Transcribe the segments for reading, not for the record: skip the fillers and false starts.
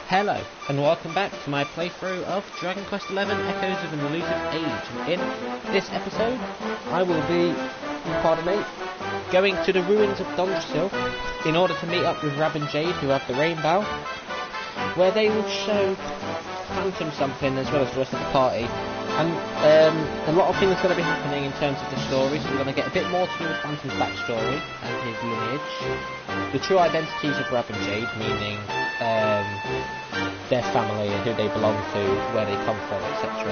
Hello, and welcome back to my playthrough of Dragon Quest XI Echoes of an Elusive Age. And in this episode, I will be, pardon me, going to the ruins of Dundrasil in order to meet up with Rab and Jade, who have the rainbow, where they will show Phantom something as well as the rest of the party. And a lot of things are going to be happening in terms of the story, so we're going to get a bit more to do with Phantom's backstory and his lineage, the true identities of Rab and Jade, meaning their family and who they belong to, where they come from, etc.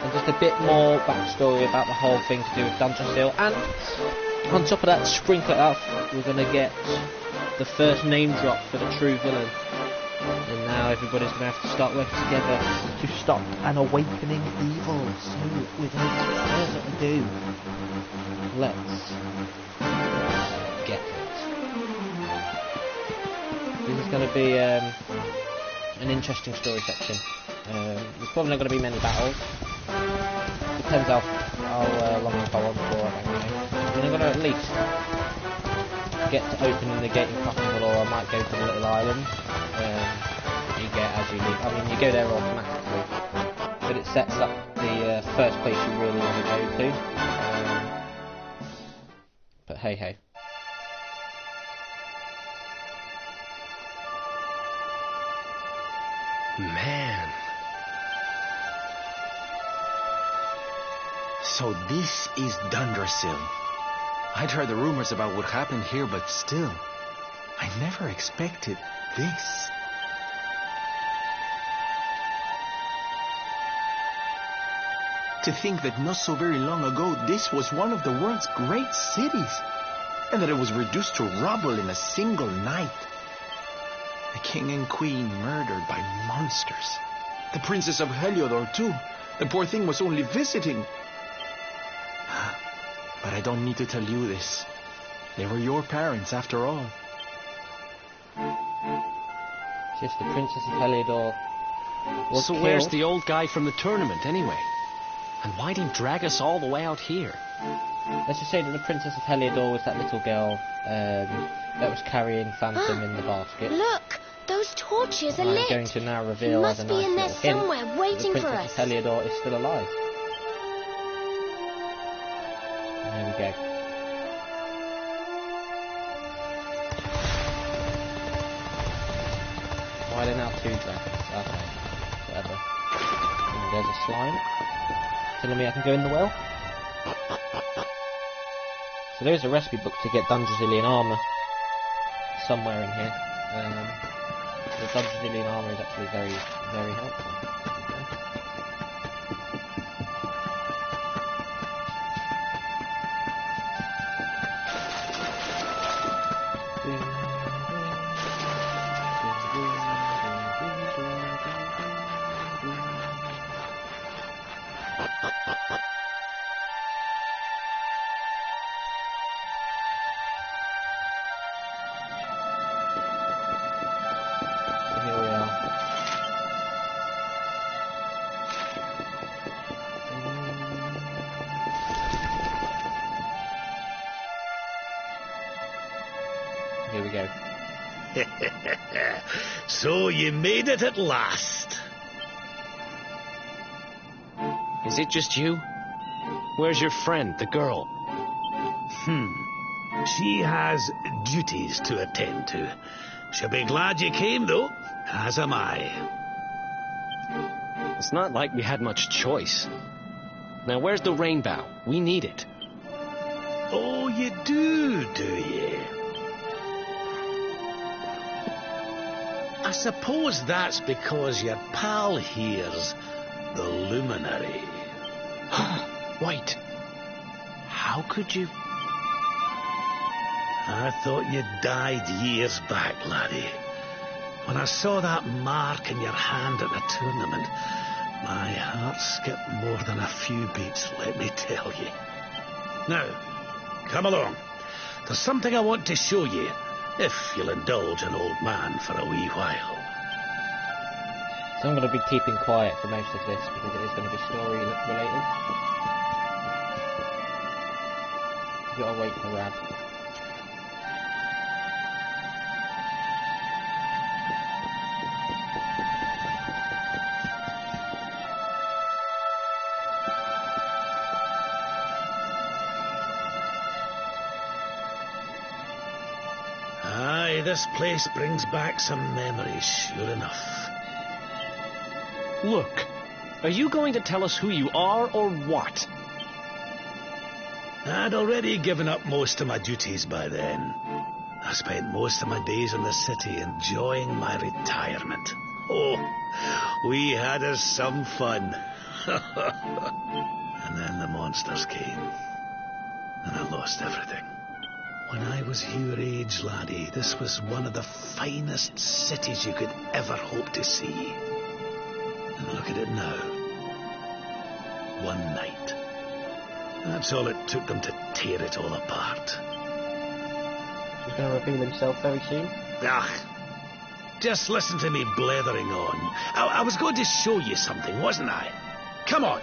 And just a bit more backstory about the whole thing to do with Dundrasil. And on top of that, sprinkle it up, we're going to get the first name drop for the true villain. And now everybody's going to have to start working together to stop an awakening evil. So, without further ado, let's get it. This is going to be an interesting story section. There's probably not going to be many battles. Depends how long I go on for, I don't know. I'm going to at least get to opening the gate in Capital, or I might go to the little island. You get as you leave. I mean, you go there automatically, but it sets up the first place you really want to go to. But hey hey. Man. So this is Dundrasil. I'd heard the rumors about what happened here, but still, I never expected this. To think that not so very long ago, this was one of the world's great cities, and that it was reduced to rubble in a single night. The king and queen murdered by monsters. The princess of Heliodor, too. The poor thing was only visiting. But I don't need to tell you this. They were your parents, after all. Just the princess of Heliodor was killed. Where's the old guy from the tournament, anyway? And why'd he drag us all the way out here? Let's just say that the princess of Heliodor was that little girl that was carrying Phantom in the basket. Look! Those torches are lit! I'm going to now reveal he as a must nice be in there little hint somewhere, waiting the for princess us. of Heliodor is still alive. There we go. Why are there now two dragons? Okay, whatever. And there's a slime. Telling me I can go in the well. So there's a recipe book to get Dundrasilian armour somewhere in here. The Dundrasilian armour is actually very, very helpful. Here we go. So you made it at last. Is it just you? Where's your friend, the girl? She has duties to attend to. She'll be glad you came, though, as am I. It's not like we had much choice. Now, where's the rainbow? We need it. Oh, you do you? I suppose that's because your pal here's the luminary. Wait. How could you... I thought you died years back, laddie. When I saw that mark in your hand at the tournament, my heart skipped more than a few beats, let me tell you. Now, come along. There's something I want to show you, if you'll indulge an old man for a wee while. So I'm going to be keeping quiet for most of this because it is going to be story related. You've got to wait for Rab. Aye, this place brings back some memories, sure enough. Look, are you going to tell us who you are or what? I'd already given up most of my duties by then. I spent most of my days in the city enjoying my retirement. Oh, we had us some fun. And then the monsters came, and I lost everything. When I was your age, laddie, this was one of the finest cities you could ever hope to see. And look at it now. One night. That's all it took them to tear it all apart. He's going to reveal himself very soon. Just listen to me blethering on. I was going to show you something, wasn't I? Come on.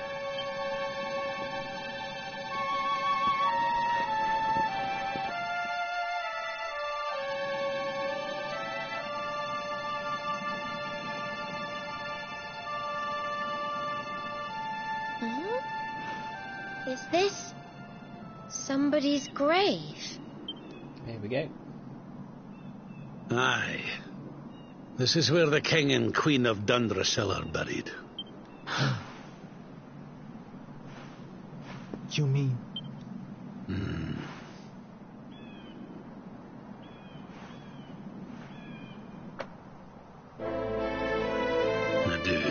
Is this somebody's grave? Here we go. Aye. This is where the king and queen of Dundrasil are buried. You mean? I do.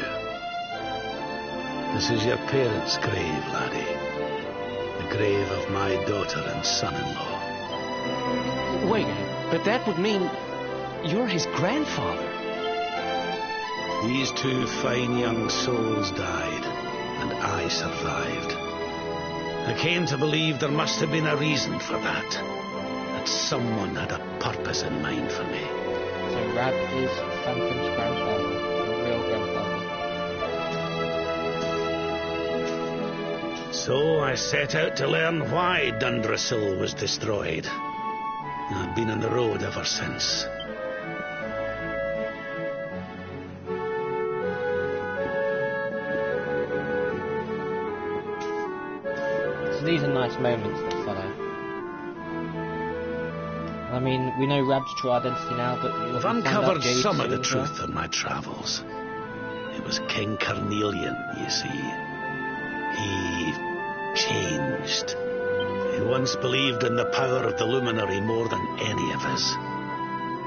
This is your parents' grave, laddie. The grave of my daughter and son-in-law. Wait, but that would mean you're his grandfather. These two fine young souls died, and I survived. I came to believe there must have been a reason for that someone had a purpose in mind for me. So Rab is Phantom's grandfather, the real grandfather. So I set out to learn why Dundrasil was destroyed. I've been on the road ever since. So these are nice moments that follow. I mean, we know Rab's true identity now, but I've uncovered some of the truth on my travels. It was King Carnelian, you see. He changed. He once believed in the power of the luminary more than any of us.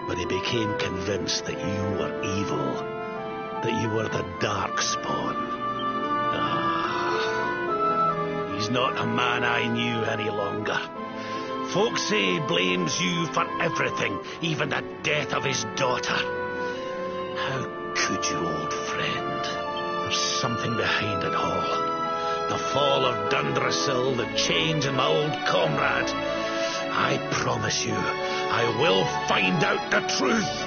But he became convinced that you were evil, that you were the dark spawn. He's not a man I knew any longer. Folks say he blames you for everything, even the death of his daughter. How could you, old friend? There's something behind it all. The fall of Dundrasil, the change in my old comrade. I promise you, I will find out the truth.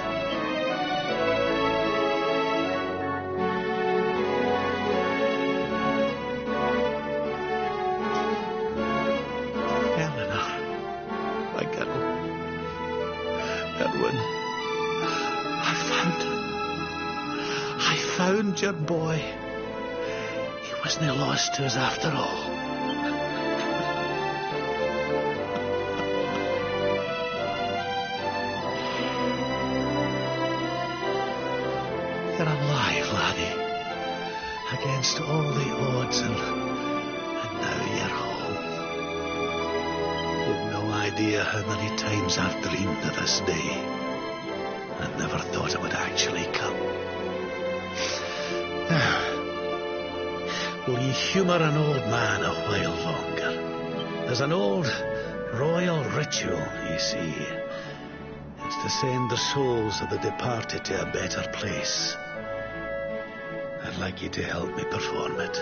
Eleanor, my girl. Edwin, I found your boy. He wasn't lost to us after all. You're alive, laddie. Against all the odds, and now you're home. You've no idea how many times I've dreamed of this day. I never thought it would actually come. Now, will you humour an old man a while longer? There's an old royal ritual, you see. It's to send the souls of the departed to a better place. I'd like you to help me perform it.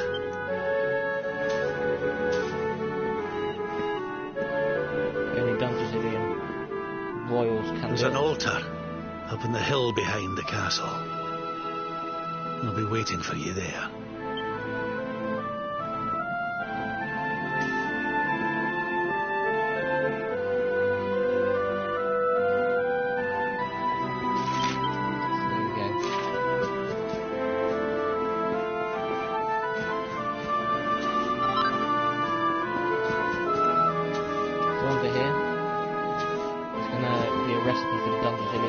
Only Dundrasilian royals can There's do an it. altar up in the hill behind the castle. I'll be waiting for you there. There we go. So under here, it's going to be a recipe for the Dundrasilian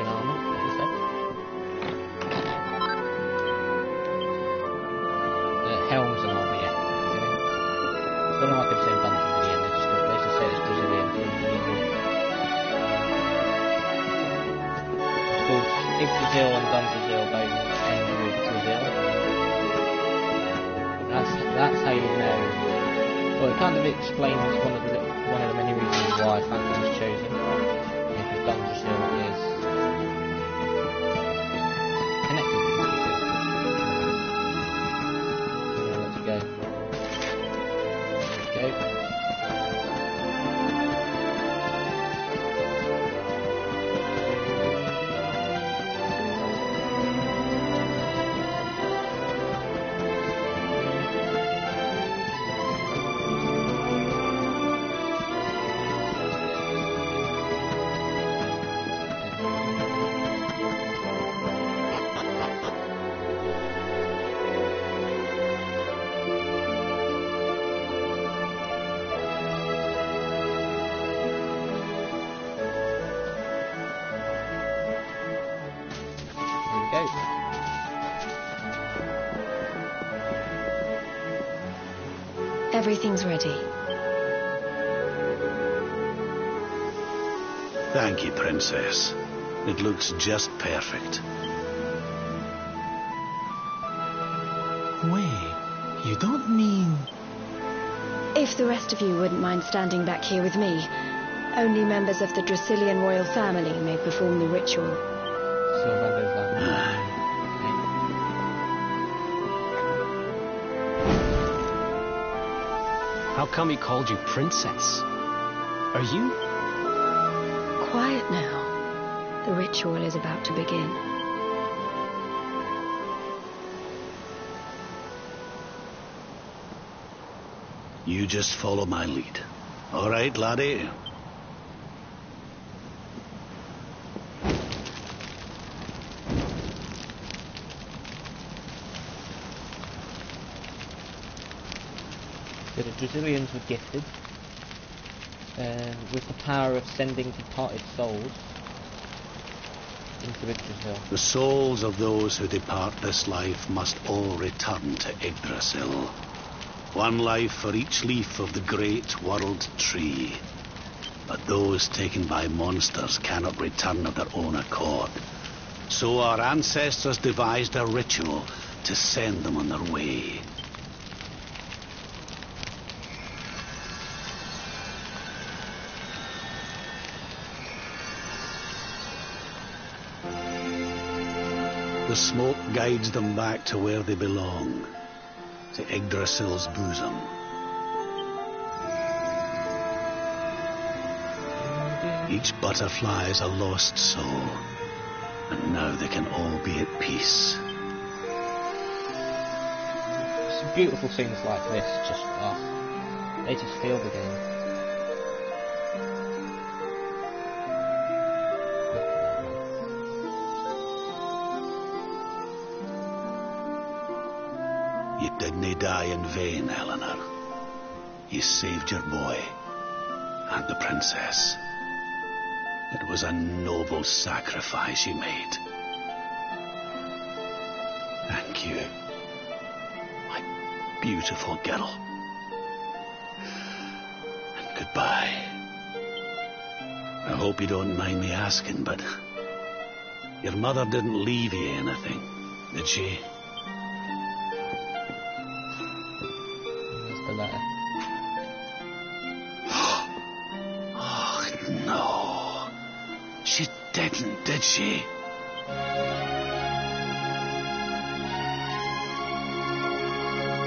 like in the same dungeon again. They just say it's Brazilian. Of course, Yggdrasil and Dundrasil both end with Brazil. That's how you know. Well, it kind of explains one of the many reasons why Phantom was chosen. Because Dundrasil is connected with Brazil. Yeah, let's go. There we go. Everything's ready. Thank you, Princess. It looks just perfect. Wait, you don't mean... If the rest of you wouldn't mind standing back here with me, only members of the Dracilian royal family may perform the ritual. How come he called you princess? Are you? Quiet now. The ritual is about to begin. You just follow my lead. All right, laddie? So the Brazilians were gifted with the power of sending departed souls into Yggdrasil. The souls of those who depart this life must all return to Yggdrasil. One life for each leaf of the great world tree. But those taken by monsters cannot return of their own accord. So our ancestors devised a ritual to send them on their way. The smoke guides them back to where they belong, to Yggdrasil's bosom. Each butterfly is a lost soul, and now they can all be at peace. Some beautiful things like this, they just feel the game. You didn't die in vain, Eleanor. You saved your boy and the princess. It was a noble sacrifice you made. Thank you, my beautiful girl. And goodbye. I hope you don't mind me asking, but your mother didn't leave you anything, did she? The letter. Oh, no. She didn't, did she?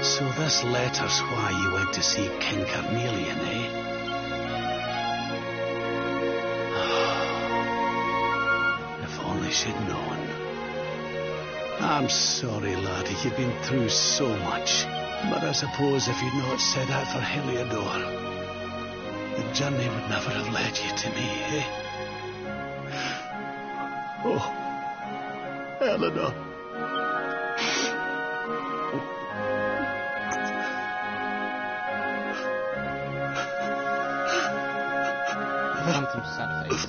So this letter's why you went to see King Carnelian, eh? Oh, if only she'd known. I'm sorry, laddie, you've been through so much. But I suppose if you'd not set out for Heliodor, the journey would never have led you to me, eh? Oh, Eleanor. Phantom's sad face.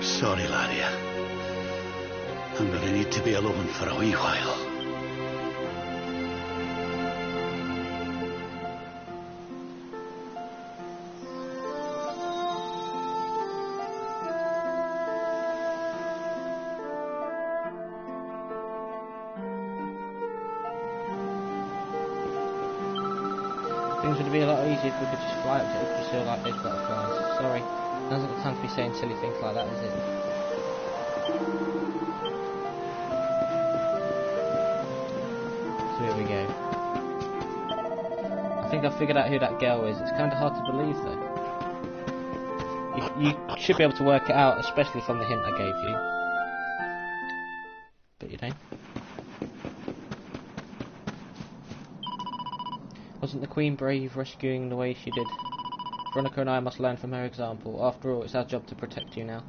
Sorry, laddie. I'm gonna need to be alone for a wee while. Things would be a lot easier if we could just fly up to Dundrasil like those butterflies. Sorry, now's not the time to be saying silly things like that, is it? So here we go. I think I've figured out who that girl is. It's kind of hard to believe though. You should be able to work it out, especially from the hint I gave you. But you don't. Wasn't the Queen brave rescuing the way she did? Veronica and I must learn from her example. After all, it's our job to protect you now.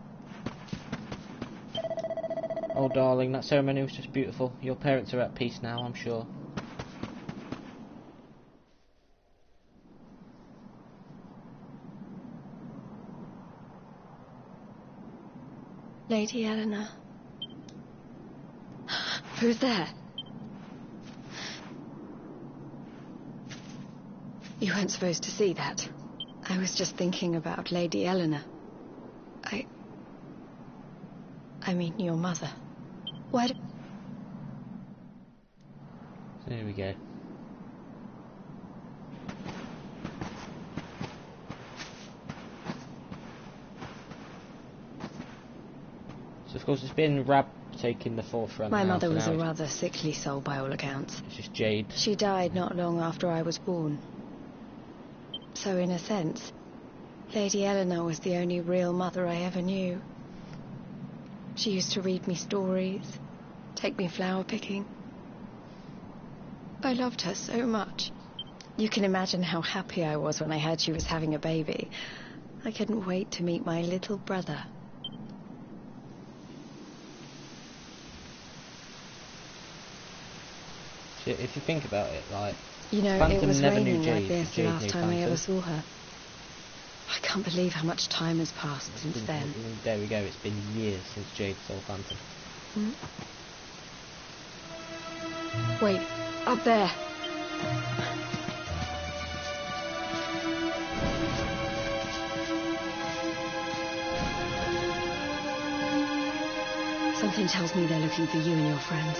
Oh darling, that ceremony was just beautiful. Your parents are at peace now, I'm sure. Lady Eleanor. Who's there? You weren't supposed to see that. I was just thinking about Lady Eleanor. I mean, your mother. What? There we go. So of course it's been Rab taking the forefront. My now, mother so was now a rather sickly soul by all accounts. it's just Jade. She died not long after I was born. So in a sense, Lady Eleanor was the only real mother I ever knew. She used to read me stories, take me flower picking. I loved her so much. You can imagine how happy I was when I heard she was having a baby. I couldn't wait to meet my little brother. So if you think about it, like, You know, Phantom it was never knew raining Jade, like this the Jade last knew time I ever Phantom. saw her. I can't believe how much time has passed since then. There we go, it's been years since Jade saw Phantom. Wait, up there. Something tells me they're looking for you and your friends.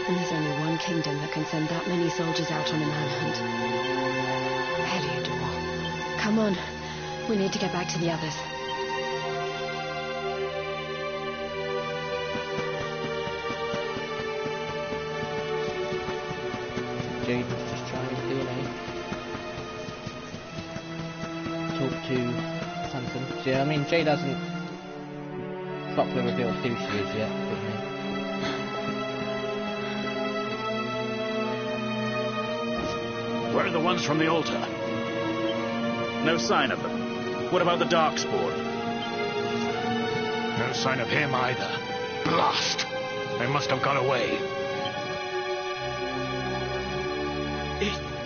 And there's only one kingdom that can send that many soldiers out on a manhunt. Heliodor. Come on, we need to get back to the others. Jade was just trying to, talk to Phantom. So, yeah, I mean, Jade hasn't properly revealed who she is yet, but, Where are the ones from the altar? No sign of them. What about the Darkspawn? No sign of him either. Blast! They must have gone away.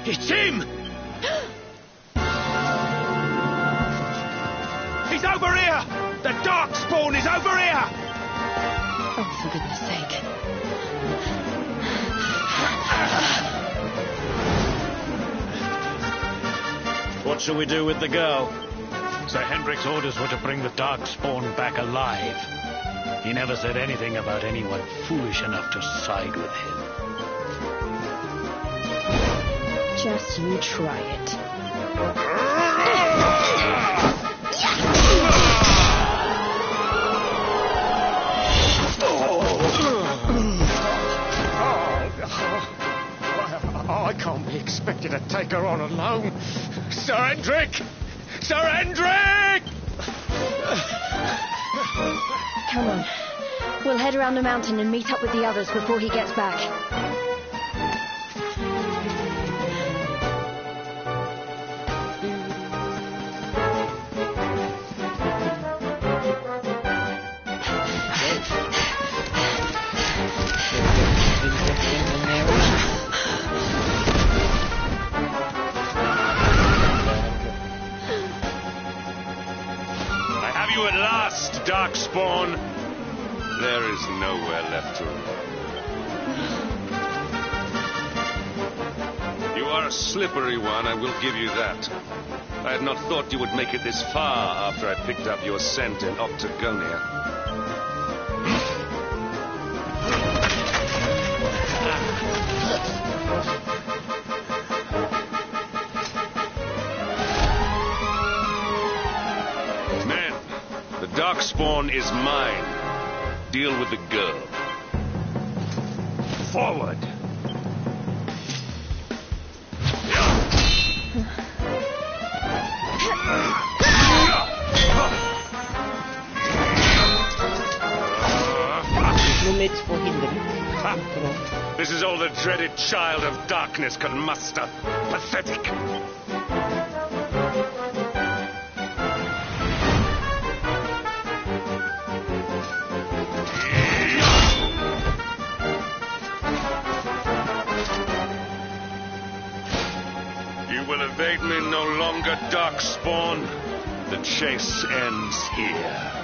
It's him! He's over here! The Darkspawn is over here! Oh, for goodness sake. What shall we do with the girl? Sir Hendrik's orders were to bring the Darkspawn back alive. He never said anything about anyone foolish enough to side with him. Just you try it. I can't be expected to take her on alone. Sir Hendrik! Sir Hendrik! Come on. We'll head around the mountain and meet up with the others before he gets back. I have you at last, Darkspawn. There is nowhere left to run. You are a slippery one, I will give you that. I had not thought you would make it this far after I picked up your scent in Octagonia. Men, the Darkspawn is mine. Deal with the girl. Forward! This is all the dreaded child of darkness can muster. Pathetic. You will evade me no longer, Darkspawn. The chase ends here.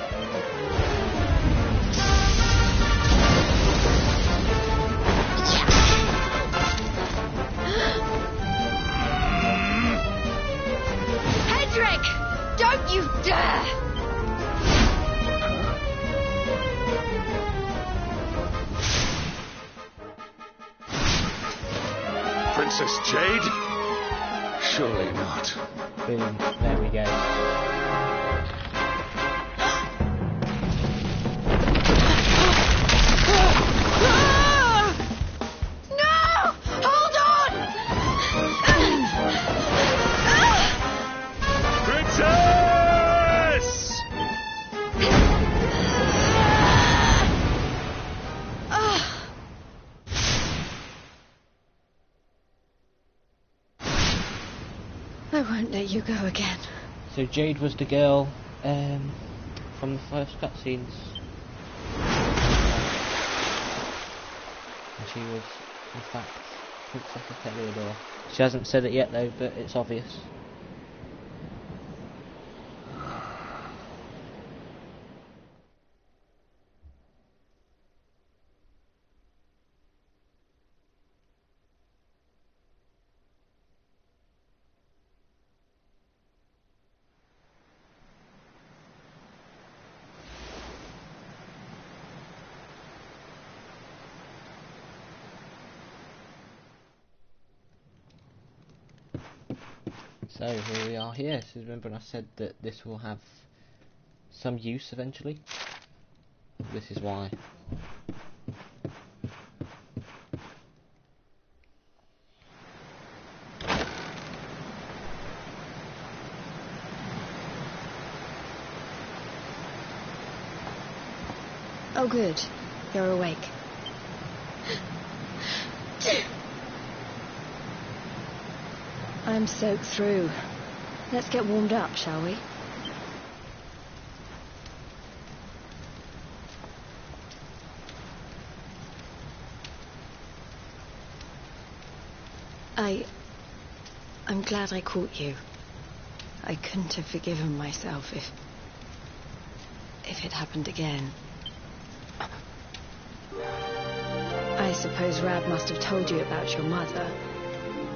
Don't you dare! Princess Jade? Surely not. Boom. There we go. I won't let you go again. So Jade was the girl from the first cutscenes. And she was, in fact, Princess of Heliodor. She hasn't said it yet though, but it's obvious. So here we are here. So remember when I said that this will have some use eventually? This is why. Oh good, you're awake. I'm soaked through. Let's get warmed up, shall we? I'm glad I caught you. I couldn't have forgiven myself if it happened again. I suppose Rab must have told you about your mother.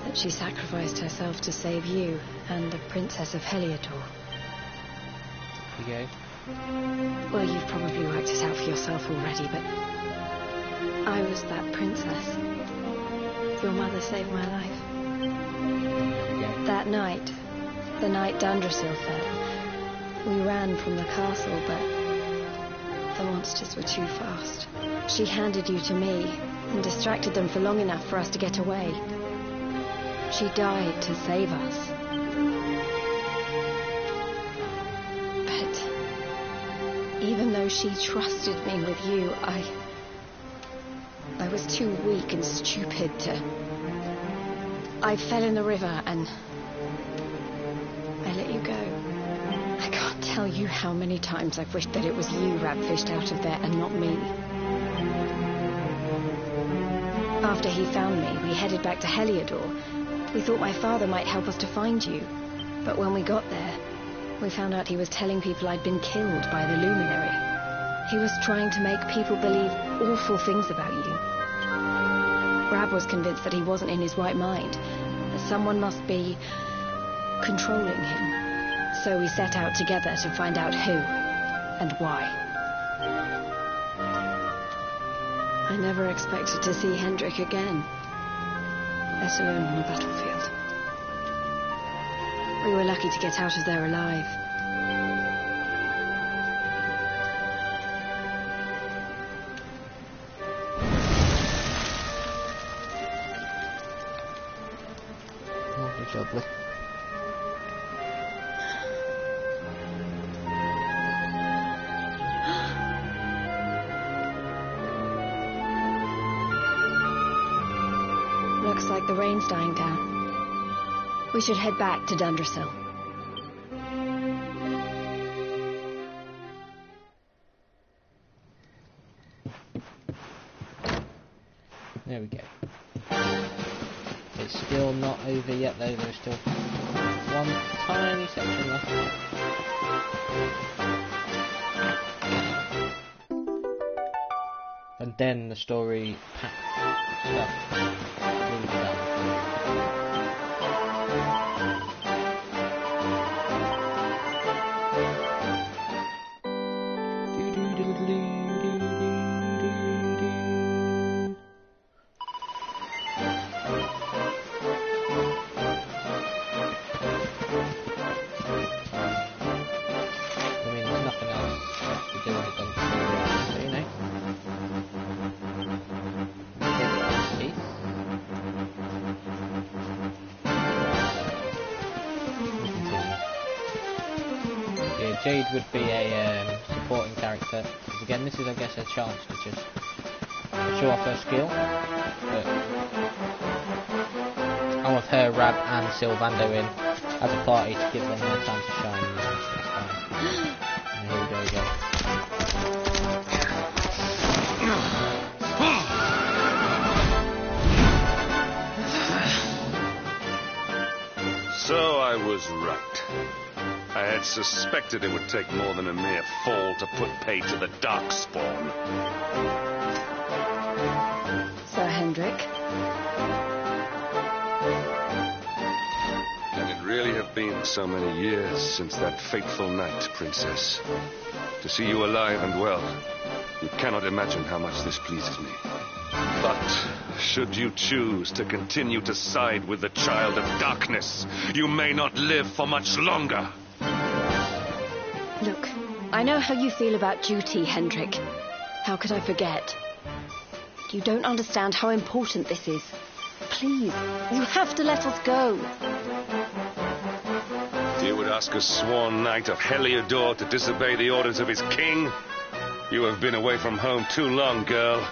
That she sacrificed herself to save you and the Princess of Heliodor. Okay. Well, you've probably worked it out for yourself already, but I was that princess. Your mother saved my life. Yeah. That night, the night Dundrasil fell, we ran from the castle, but the monsters were too fast. She handed you to me and distracted them for long enough for us to get away. She died to save us. But even though she trusted me with you, I was too weak and stupid to... I fell in the river and I let you go. I can't tell you how many times I've wished that it was you Rab fished out of there and not me. After he found me, we headed back to Heliodor. We thought my father might help us to find you, but when we got there, we found out he was telling people I'd been killed by the Luminary. He was trying to make people believe awful things about you. Rab was convinced that he wasn't in his right mind, that someone must be controlling him. So we set out together to find out who and why. I never expected to see Hendrik again, let alone on the battlefield. We were lucky to get out of there alive. Lovely. Looks like the rain's dying down. We should head back to Dundrasil. There we go. It's still not over yet though, there's still one tiny section left. And then the story pack stuff will be done. Jade would be a supporting character, because again this is I guess a chance to just show off her skill, but I want her, Rab and Sylvando in as a party to give them more time to shine. And here we go again. So I was right. I had suspected it would take more than a mere fall to put pay to the Darkspawn. Sir Hendrik? Can it really have been so many years since that fateful night, Princess? To see you alive and well, you cannot imagine how much this pleases me. But should you choose to continue to side with the Child of Darkness, you may not live for much longer. Look, I know how you feel about duty, Hendrik. How could I forget? You don't understand how important this is. Please, you have to let us go. You would ask a sworn knight of Heliodor to disobey the orders of his king? You have been away from home too long, girl.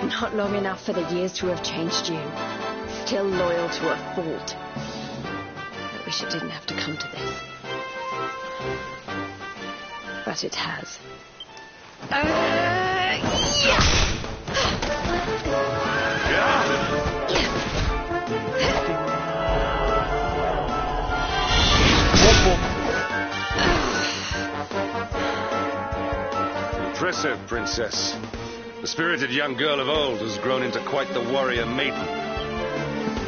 Not long enough for the years to have changed you. Still loyal to a fault. I wish it didn't have to come to this. But it has. Impressive, Princess. The spirited young girl of old has grown into quite the warrior maiden.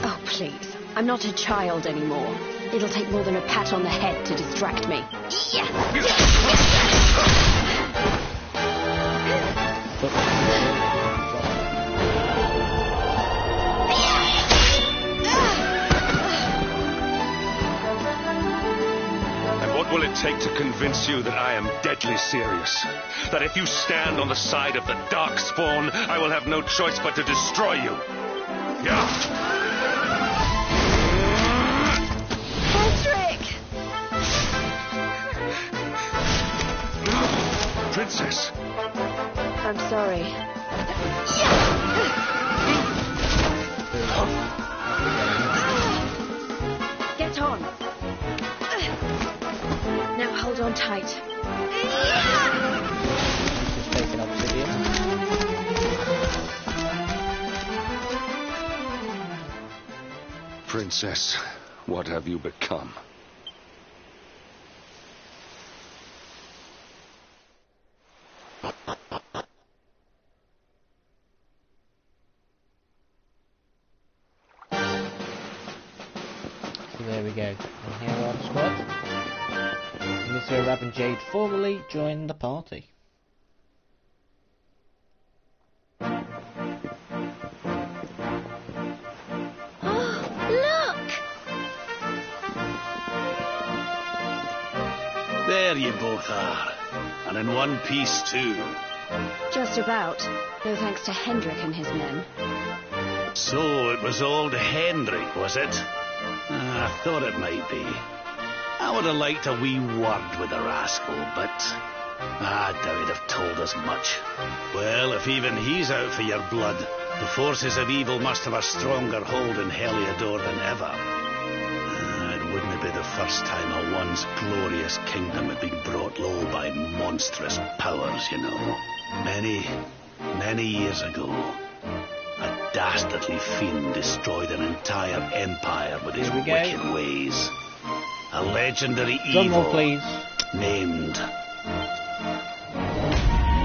Oh, please. I'm not a child anymore. It'll take more than a pat on the head to distract me. And what will it take to convince you that I am deadly serious? That if you stand on the side of the Darkspawn, I will have no choice but to destroy you? Yeah. Princess. I'm sorry. Get on. Now hold on tight. Just take an obsidian. Princess, what have you become? There we go. And here are the squad. And this is where Rab and Jade formally join the party. There you both are. And in one piece, too. Just about. No thanks to Hendrik and his men. So it was old Hendrik, was it? I thought it might be. I would have liked a wee word with the rascal, but I doubt he'd have told us much. Well, if even he's out for your blood, the forces of evil must have a stronger hold in Heliodor than ever. It wouldn't be the first time a once glorious kingdom had been brought low by monstrous powers, you know. Many years ago, a dastardly fiend destroyed an entire empire with his wicked ways. A legendary evil please. Named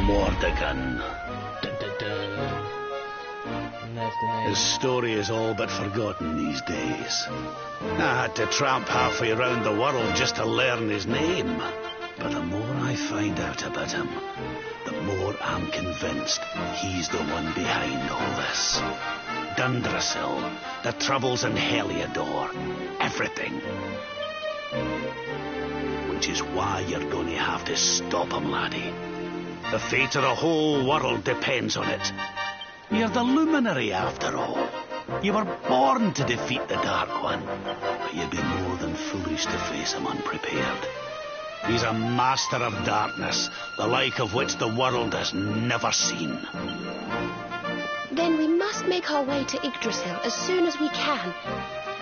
Mordegon. His story is all but forgotten these days. I had to tramp halfway around the world just to learn his name. But the more I find out about him, the more I'm convinced he's the one behind all this. Dundrasil, the troubles in Heliodor, everything. Which is why you're going to have to stop him, laddie. The fate of the whole world depends on it. You're the luminary, after all. You were born to defeat the Dark One, but you'd be more than foolish to face him unprepared. He's a master of darkness, the like of which the world has never seen. Then we must make our way to Yggdrasil as soon as we can.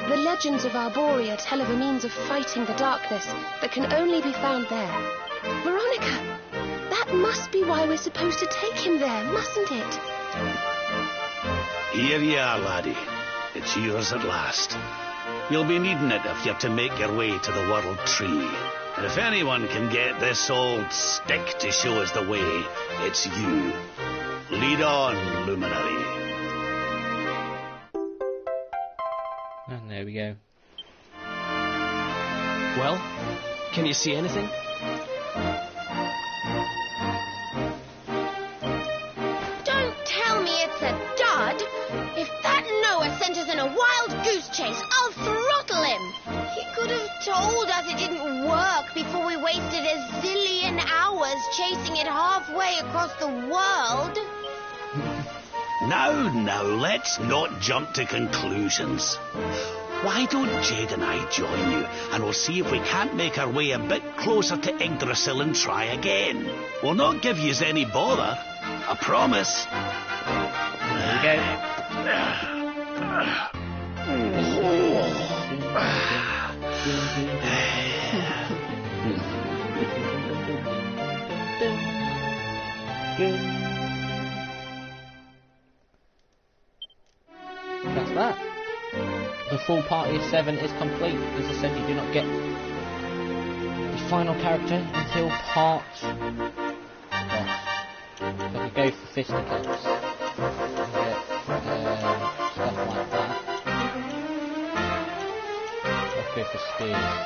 The legends of Arborea tell of a means of fighting the darkness that can only be found there. Veronica, that must be why we're supposed to take him there, mustn't it? Here you are, laddie. It's yours at last. You'll be needing it if you're to make your way to the World Tree. And if anyone can get this old stick to show us the way, it's you. Lead on, luminary. And there we go. Well, can you see anything? Don't tell me it's a dud. If that Noah sent us in a wild goose chase, I'll throttle him. He could have told us it didn't work before we wasted a zillion hours chasing it halfway across the world. Now, let's not jump to conclusions. Why don't Jade and I join you, and we'll see if we can't make our way a bit closer to Yggdrasil and try again. We'll not give yous any bother. I promise. There we go. That's that. The full party of 7 is complete. As I said, you do not get the final character until part... So we go for fisticuffs. And get stuff like that. Let's go for spears.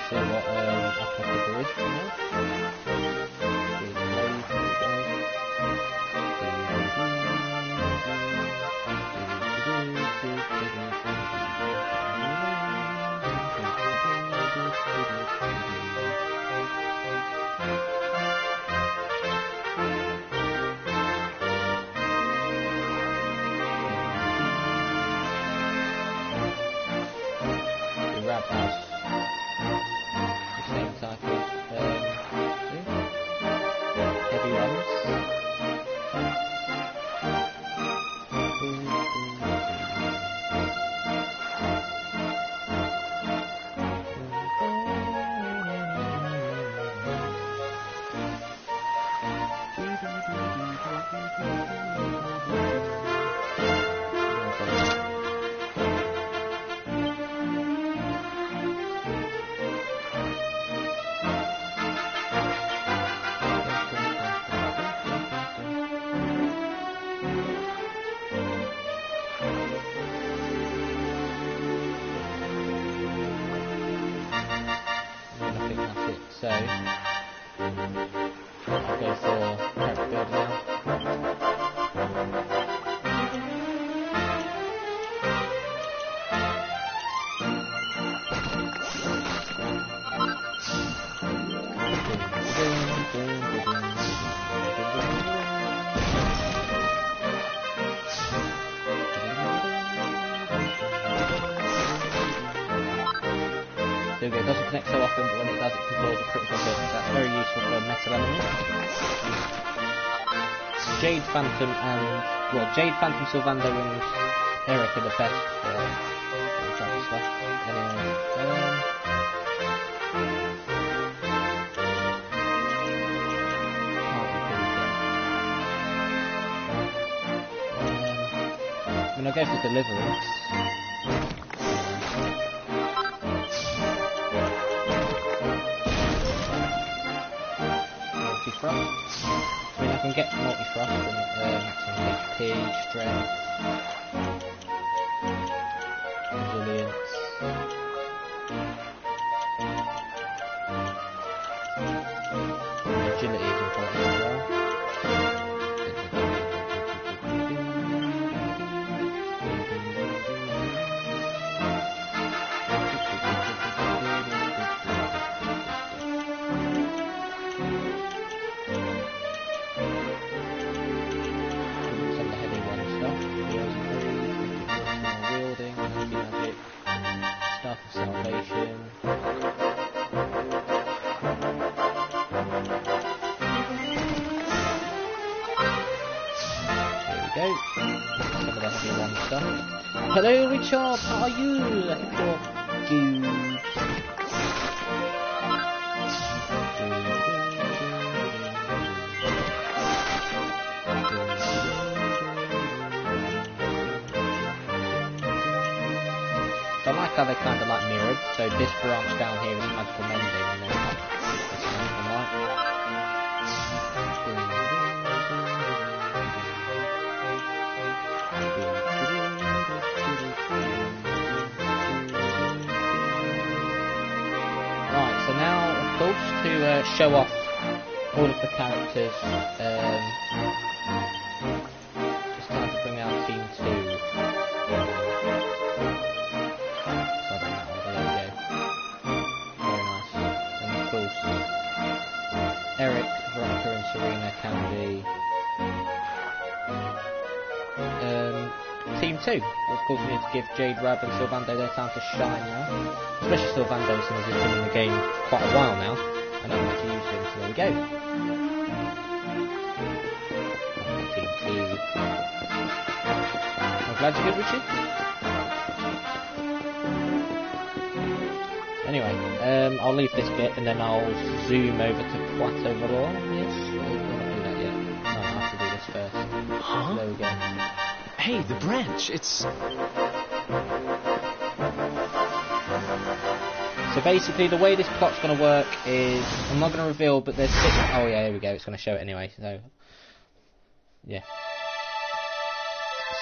So what I can do is, the Rab has the same type of heavy ones. So I'll go for character build now. So it doesn't connect so often, but when it does, it can cause a critical hit. That's very useful for metal elements. Jade Phantom and... well, Jade Phantom, Sylvando and Eric are the best for dragon stuff. Anyway, I'm going to go for Deliverance. Multi-Thrust. I mean, I can get Multi-Thrust from some HP, Strength, Resilience. Agility is important as well. Hello Richard, how are you? I think you're Jude. So I like how they kind of like mirrored, so this branch down here is magical mending and then this magical light. So now, of course, to show off all of the characters, it's time to bring out Team 2. So I don't know, there we go. Very nice. And of course, Eric, Veronica and Serena can be Team 2. Of course, we need to give Jade, Rab and Sylvando their time to shine now. Especially Sylvando, since he's been in the game quite a while now. I know how to use him, so there we go. Team 2. I'm glad you're good, Richie. Anyway, I'll leave this bit and then I'll zoom over to Plateau Valor. Yes? I don't want to do that yet. No, I have to do this first. Huh? There we go. Hey, the branch, it's... So basically, the way this plot's going to work is, I'm not going to reveal, but there's 6... oh yeah, here we go, it's going to show it anyway, so... yeah.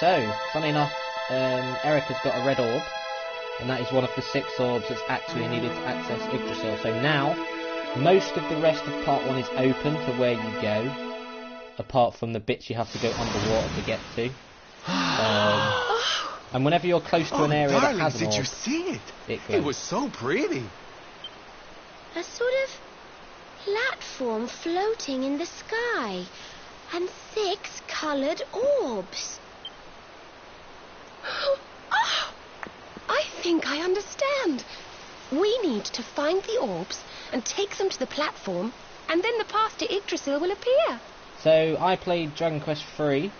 So, funny enough, Eric has got a red orb, and that is one of the 6 orbs that's actually needed to access Yggdrasil. So now, most of the rest of part 1 is open to where you go, apart from the bits you have to go underwater to get to. And whenever you're close to an area that has an orb, did you see it? It glows. It was so pretty. A sort of platform floating in the sky, and 6 coloured orbs. Oh, I think I understand. We need to find the orbs and take them to the platform, and then the path to Yggdrasil will appear. So I played Dragon Quest III.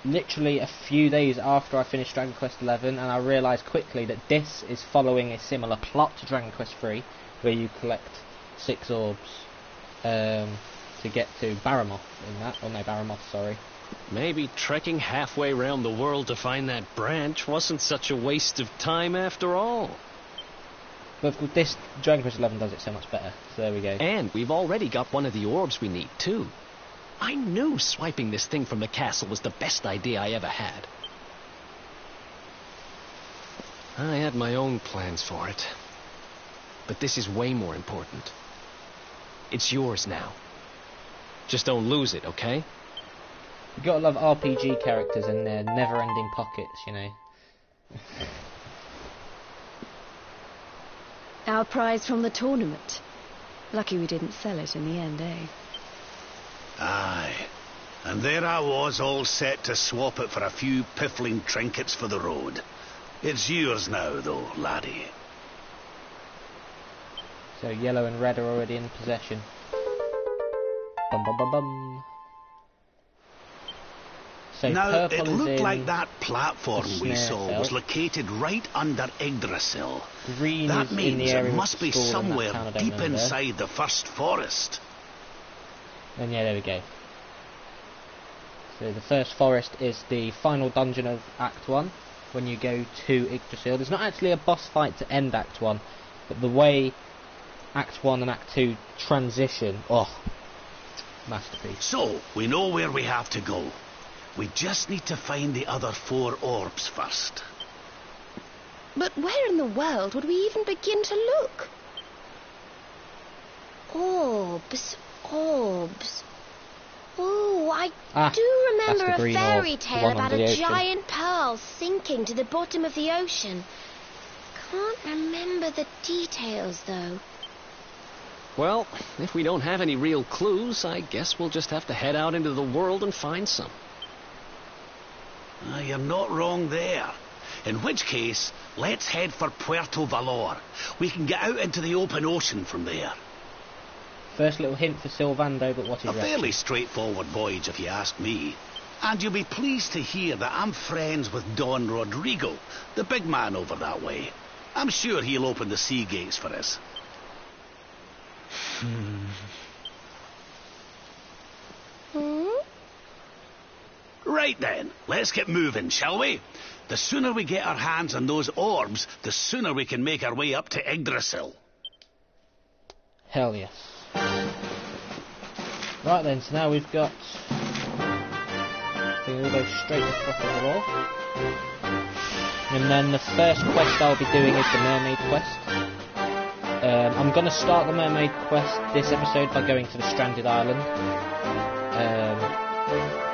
Literally a few days after I finished Dragon Quest XI, and I realised quickly that this is following a similar plot to Dragon Quest III, where you collect 6 orbs to get to Baramoth in that. Oh no, Baramoth, sorry. Maybe trekking halfway around the world to find that branch wasn't such a waste of time after all. But of course, this Dragon Quest XI does it so much better, so there we go. And we've already got one of the orbs we need, too. I knew swiping this thing from the castle was the best idea I ever had. I had my own plans for it. But this is way more important. It's yours now. Just don't lose it, okay? You gotta love RPG characters and their never-ending pockets, you know. Our prize from the tournament. Lucky we didn't sell it in the end, eh? Aye. And there I was, all set to swap it for a few piffling trinkets for the road. It's yours now, though, laddie. So yellow and red are already in possession. Bum bum bum bum. So Now, purple it is looked in like that platform the we snare saw cell. was located right under Yggdrasil. Green That is in means the area it of must be school in that somewhere town I don't deep remember. inside the first forest. And yeah, there we go. So the first forest is the final dungeon of Act 1 when you go to Yggdrasil. There's not actually a boss fight to end Act 1, but the way Act 1 and Act 2 transition, masterpiece. So, we know where we have to go. We just need to find the other 4 orbs first. But where in the world would we even begin to look? Orbs. Oh, I do remember that's the a green fairy orb, the tale one about under a the ocean. giant pearl sinking to the bottom of the ocean. Can't remember the details, though. Well, if we don't have any real clues, I guess we'll just have to head out into the world and find some. You're not wrong there. In which case, let's head for Puerto Valor. We can get out into the open ocean from there. First little hint for Sylvando, but what is A fairly straightforward voyage, if you ask me. And you'll be pleased to hear that I'm friends with Don Rodrigo, the big man over that way. I'm sure he'll open the sea gates for us. Right then, let's get moving, shall we? The sooner we get our hands on those orbs, the sooner we can make our way up to Yggdrasil. Hell yes. Right then, so now we've got... I think we'll go straight to fucking Valor. And then the first quest I'll be doing is the mermaid quest. I'm going to start the mermaid quest this episode by going to the stranded island.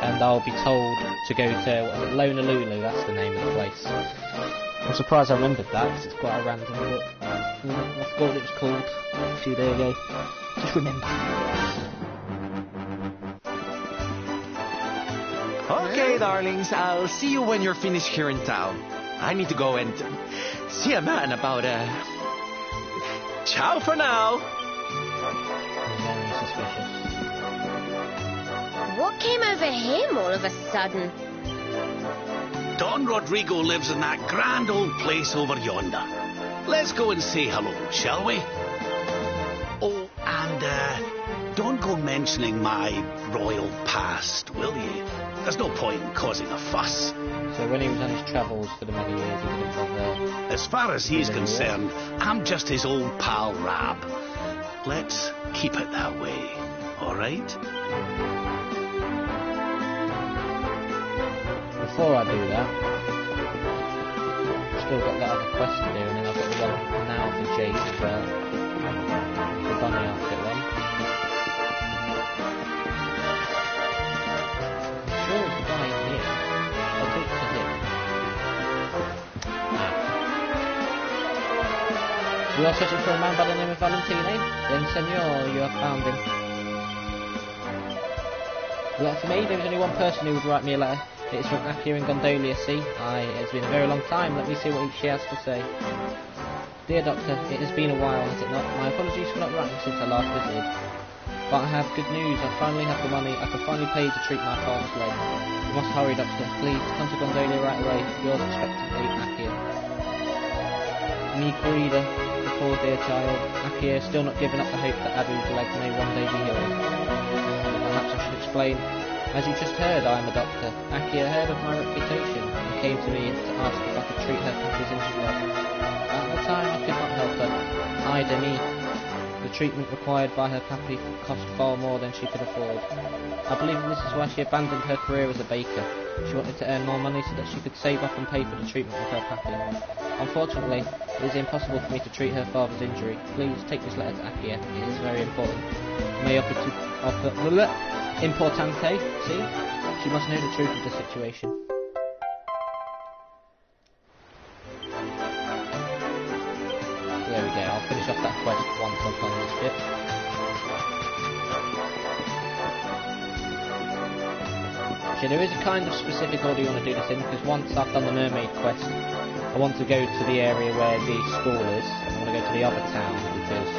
And I'll be told to go to, what is it, Lonalulu, that's the name of the place. I'm surprised I remembered that, because it's quite a random book. I forgot what it was called a few days ago. Just remember. Okay, darlings, I'll see you when you're finished here in town. I need to go and see a man about Ciao for now. Very suspicious. What came over him all of a sudden? Don Rodrigo lives in that grand old place over yonder. Let's go and say hello, shall we? Oh, and don't go mentioning my royal past, will you? There's no point in causing a fuss. So when he was on his travels for the many years, he didn't bother. As far as he's concerned, I'm just his old pal Rab. Let's keep it that way, all right? Before I do that, I've still got that other quest to do, and then I've got the one now for Jade as well. The bunny outfit one. I'm sure it's the guy here. I'll talk to him. You are searching for a man by the name of Valentine? Then, senor, you have found him. A letter for me? There is only one person who would write me a letter. It is from Akia in Gondolia, see? Aye, it has been a very long time. Let me see what she has to say. Dear Doctor, it has been a while, has it not? My apologies for not writing since I last visited. But I have good news. I finally have the money. I can finally pay to treat my father's leg. You must hurry, Doctor. Please, come to Gondolia right away. Yours expectantly, Akia. Me Corrida, the poor dear child. Akia, still not giving up the hope that Abu's leg may one day be healed. Perhaps I should explain. As you just heard, I am a doctor. Akia heard of my reputation and came to me to ask if I could treat her country's injured leg. At the time, I could not help her. Ay de mi. The The treatment required by her pappy cost far more than she could afford. I believe this is why she abandoned her career as a baker. She wanted to earn more money so that she could save up and pay for the treatment of her pappy. Unfortunately, it is impossible for me to treat her father's injury. Please take this letter to Akia. It is very important. May importante. See? She must know the truth of the situation. So there we go. I'll finish off that quest once I've done this bit. Okay, there is a kind of specific order you want to do this in, because once I've done the mermaid quest, I want to go to the area where the school is. I want to go to the other town, because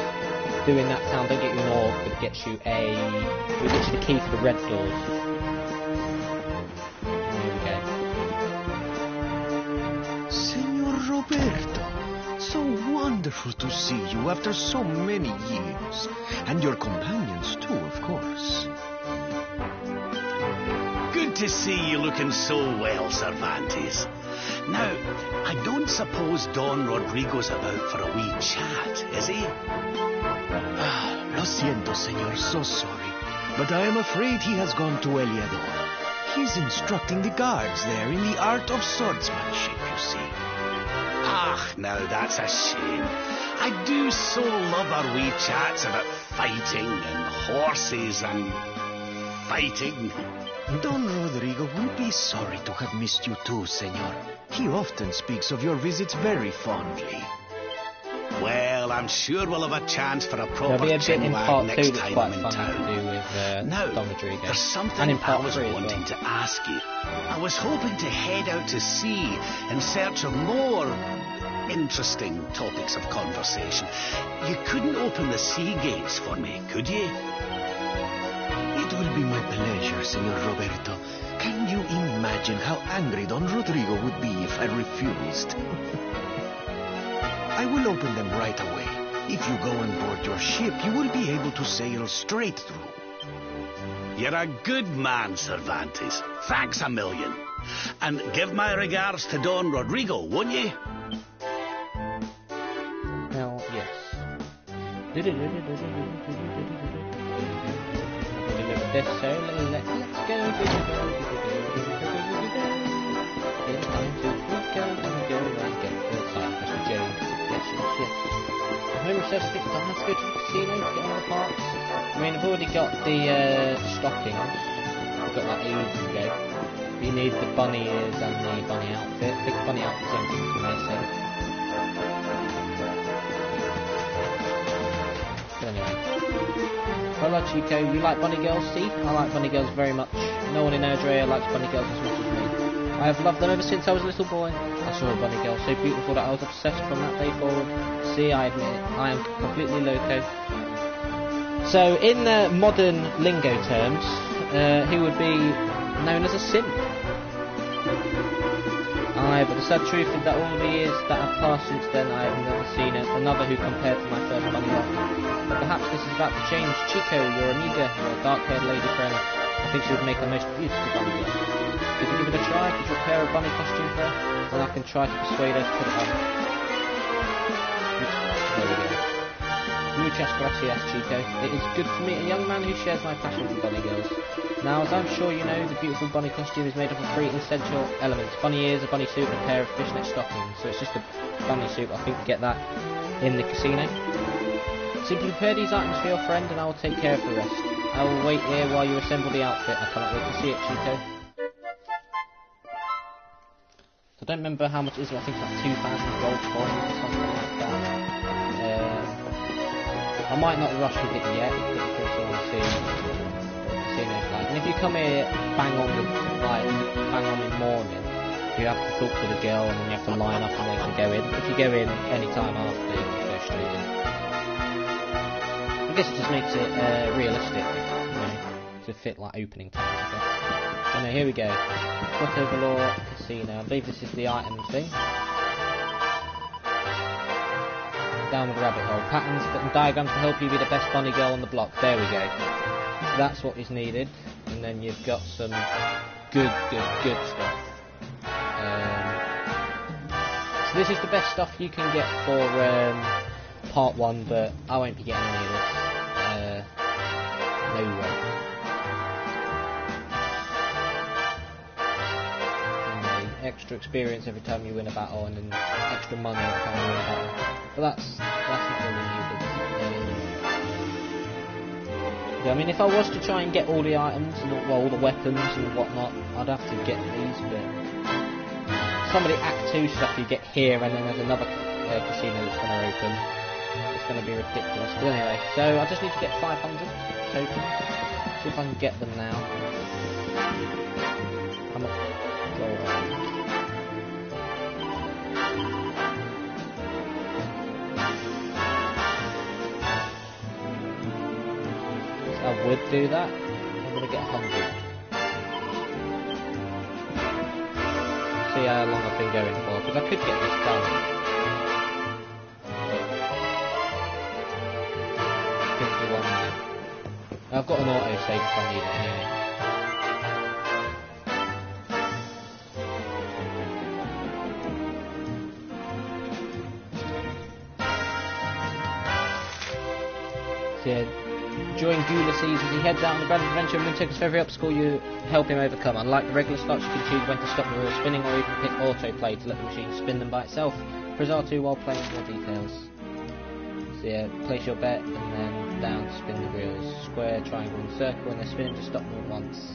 doing that town don't get you an orb, but it gets you the key for the red doors. There we go. Senor Roberto, so wonderful to see you after so many years. And your companions too, of course. Good to see you looking so well, Cervantes. Now, I don't suppose Don Rodrigo's about for a wee chat, is he? Lo siento, senor, so sorry. But I am afraid he has gone to Eliador. He's instructing the guards there in the art of swordsmanship, you see. Ah, now that's a shame. I do so love our wee chats about fighting and horses and fighting. Don Rodrigo will be sorry to have missed you too, senor. He often speaks of your visits very fondly. Well, I'm sure we'll have a chance for a There'll proper be a bit in chinwag part 2 next that's time quite I'm in fun to town. do with Now, Don Rodrigo. there's something And in I part was 3 as wanting well. to ask you. I was hoping to head out to sea in search of more interesting topics of conversation. You couldn't open the sea gates for me, could you? It will be my pleasure, senor Roberto. Can you imagine how angry Don Rodrigo would be if I refused? I will open them right away. If you go on board your ship, you will be able to sail straight through. You're a good man, Cervantes. Thanks a million. And give my regards to Don Rodrigo, won't you? Well, yes. This, so let's go. It's time to go and get the side quest for Jade. Yes. The home research stick, I have to go to the casino to get all the parts. I mean, I've already got the stockings. I've got that ages ago. You need the bunny ears and the bunny outfit. I think the bunny outfit's empty from there, so. But anyway. Hello Chico, you like bunny girls, see? I like bunny girls very much. No one in Erdrea likes bunny girls as much as me. I have loved them ever since I was a little boy. I saw a bunny girl so beautiful that I was obsessed from that day forward. See, I admit it, I am completely loco. So, in modern lingo terms, he would be known as a simp. Aye, but the sad truth is that all the years that have passed since then, I have never seen another who compared to my first bunny love. But perhaps this is about to change. Chico, your amiga, your dark-haired lady friend, I think she would make a most beautiful bunny girl. Could you give it a try? Could you prepare a bunny costume for her? Then I can try to persuade her to put it on. There we go. Muchas gracias, Chico. It is good to meet a young man who shares my passion for bunny girls. Now, as I'm sure you know, the beautiful bunny costume is made up of 3 essential elements. Bunny ears, a bunny suit, and a pair of fishnet stockings. So it's just a bunny suit. I think you get that in the casino. Simply prepare these items for your friend and I will take care of the rest. I will wait here while you assemble the outfit. I cannot wait to see it, Chico. So I don't remember how much it is, but I think it's like 2,000 gold coins or something like that. I might not rush with it yet, because of course I want to see what the casino's like. And if you come here bang on in the morning, you have to talk to the girl and then you have to line up and wait to go in. If you go in any time after, you can go straight in. I guess it just makes it realistic, you know, to fit like opening times, I guess. So now here we go. Foot Overlord Casino. I believe this is the item thing. Downward rabbit hole. Patterns and diagrams to help you be the best bunny girl on the block. There we go. So that's what is needed. And then you've got some good stuff. So this is the best stuff you can get for part 1, but I won't be getting any of this. No way. Extra experience every time you win a battle, and then extra money every time you win a battle. But that's not really needed. I mean, if I was to try and get all the items and all the weapons and whatnot, I'd have to get these. But some of the Act 2 stuff you get here, and then there's another casino that's going to open. It's going to be ridiculous. But anyway, so I just need to get 500 tokens. See if I can get them now. I'm not go around. I would do that. I'm gonna get 100. See how long I've been going for, because I could get this done. 51 now. I've got an auto save if I need it anyway. So yeah, join Elusive as he heads out on a grand adventure and win tokens for every obstacle you help him overcome. Unlike the regular starts, you can choose when to stop the wheel spinning or even pick autoplay to let the machine spin them by itself. Press R2 while playing more details. So yeah, place your bet and then down to spin the wheels. Square, triangle and circle. When they're spinning, just stop them at once.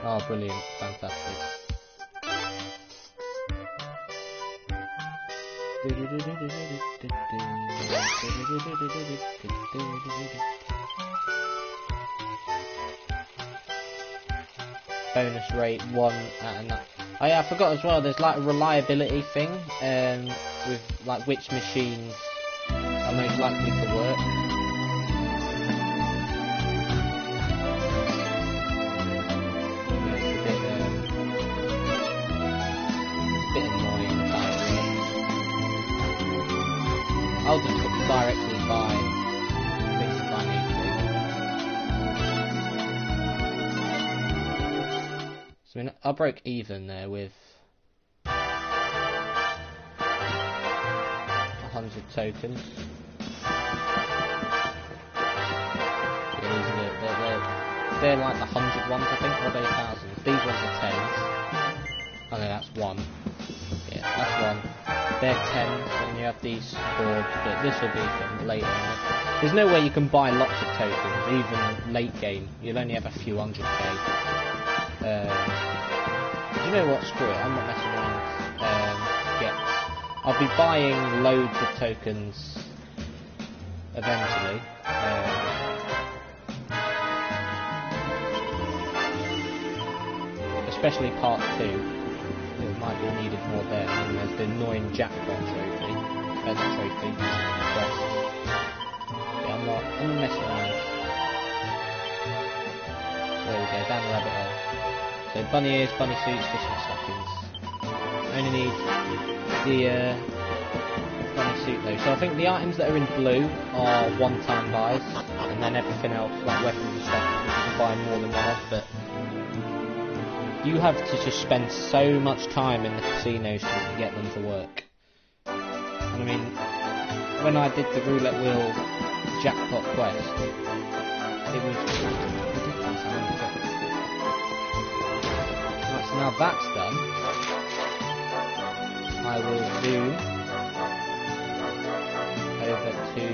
Oh, brilliant. Fantastic. Bonus rate 1 out of 9. Oh yeah, I forgot as well, there's like a reliability thing, with like which machines are most likely to work. I'll just directly buy things if I need to. So I mean, I broke even there with 100 tokens. Yeah, they're like the 100 ones, I think, or are they thousands? These ones are 10s. Oh no, that's 1. Yeah, that's 1. They're 10s, and then you have these boards, but this will be for later. There's no way you can buy lots of tokens, even late game. You'll only have a few 100k. You know what? Screw it. I'm not messing around. Yeah, I'll be buying loads of tokens eventually. Especially part 2. It might be needed more there. And there's the annoying jackpot trophy. That's a trophy. Quest. Yeah, I'm not messing around. There we go, down the rabbit hole. So bunny ears, bunny suits, Christmas stockings. I only need the bunny suit though. So I think the items that are in blue are one-time buys, and then everything else, like weapons and stuff, you can buy more than one of, but you have to just spend so much time in the casinos to get them to work. And I mean, when I did the roulette wheel jackpot quest, it was ridiculous how many jackpots. Right, so now that's done, I will zoom over to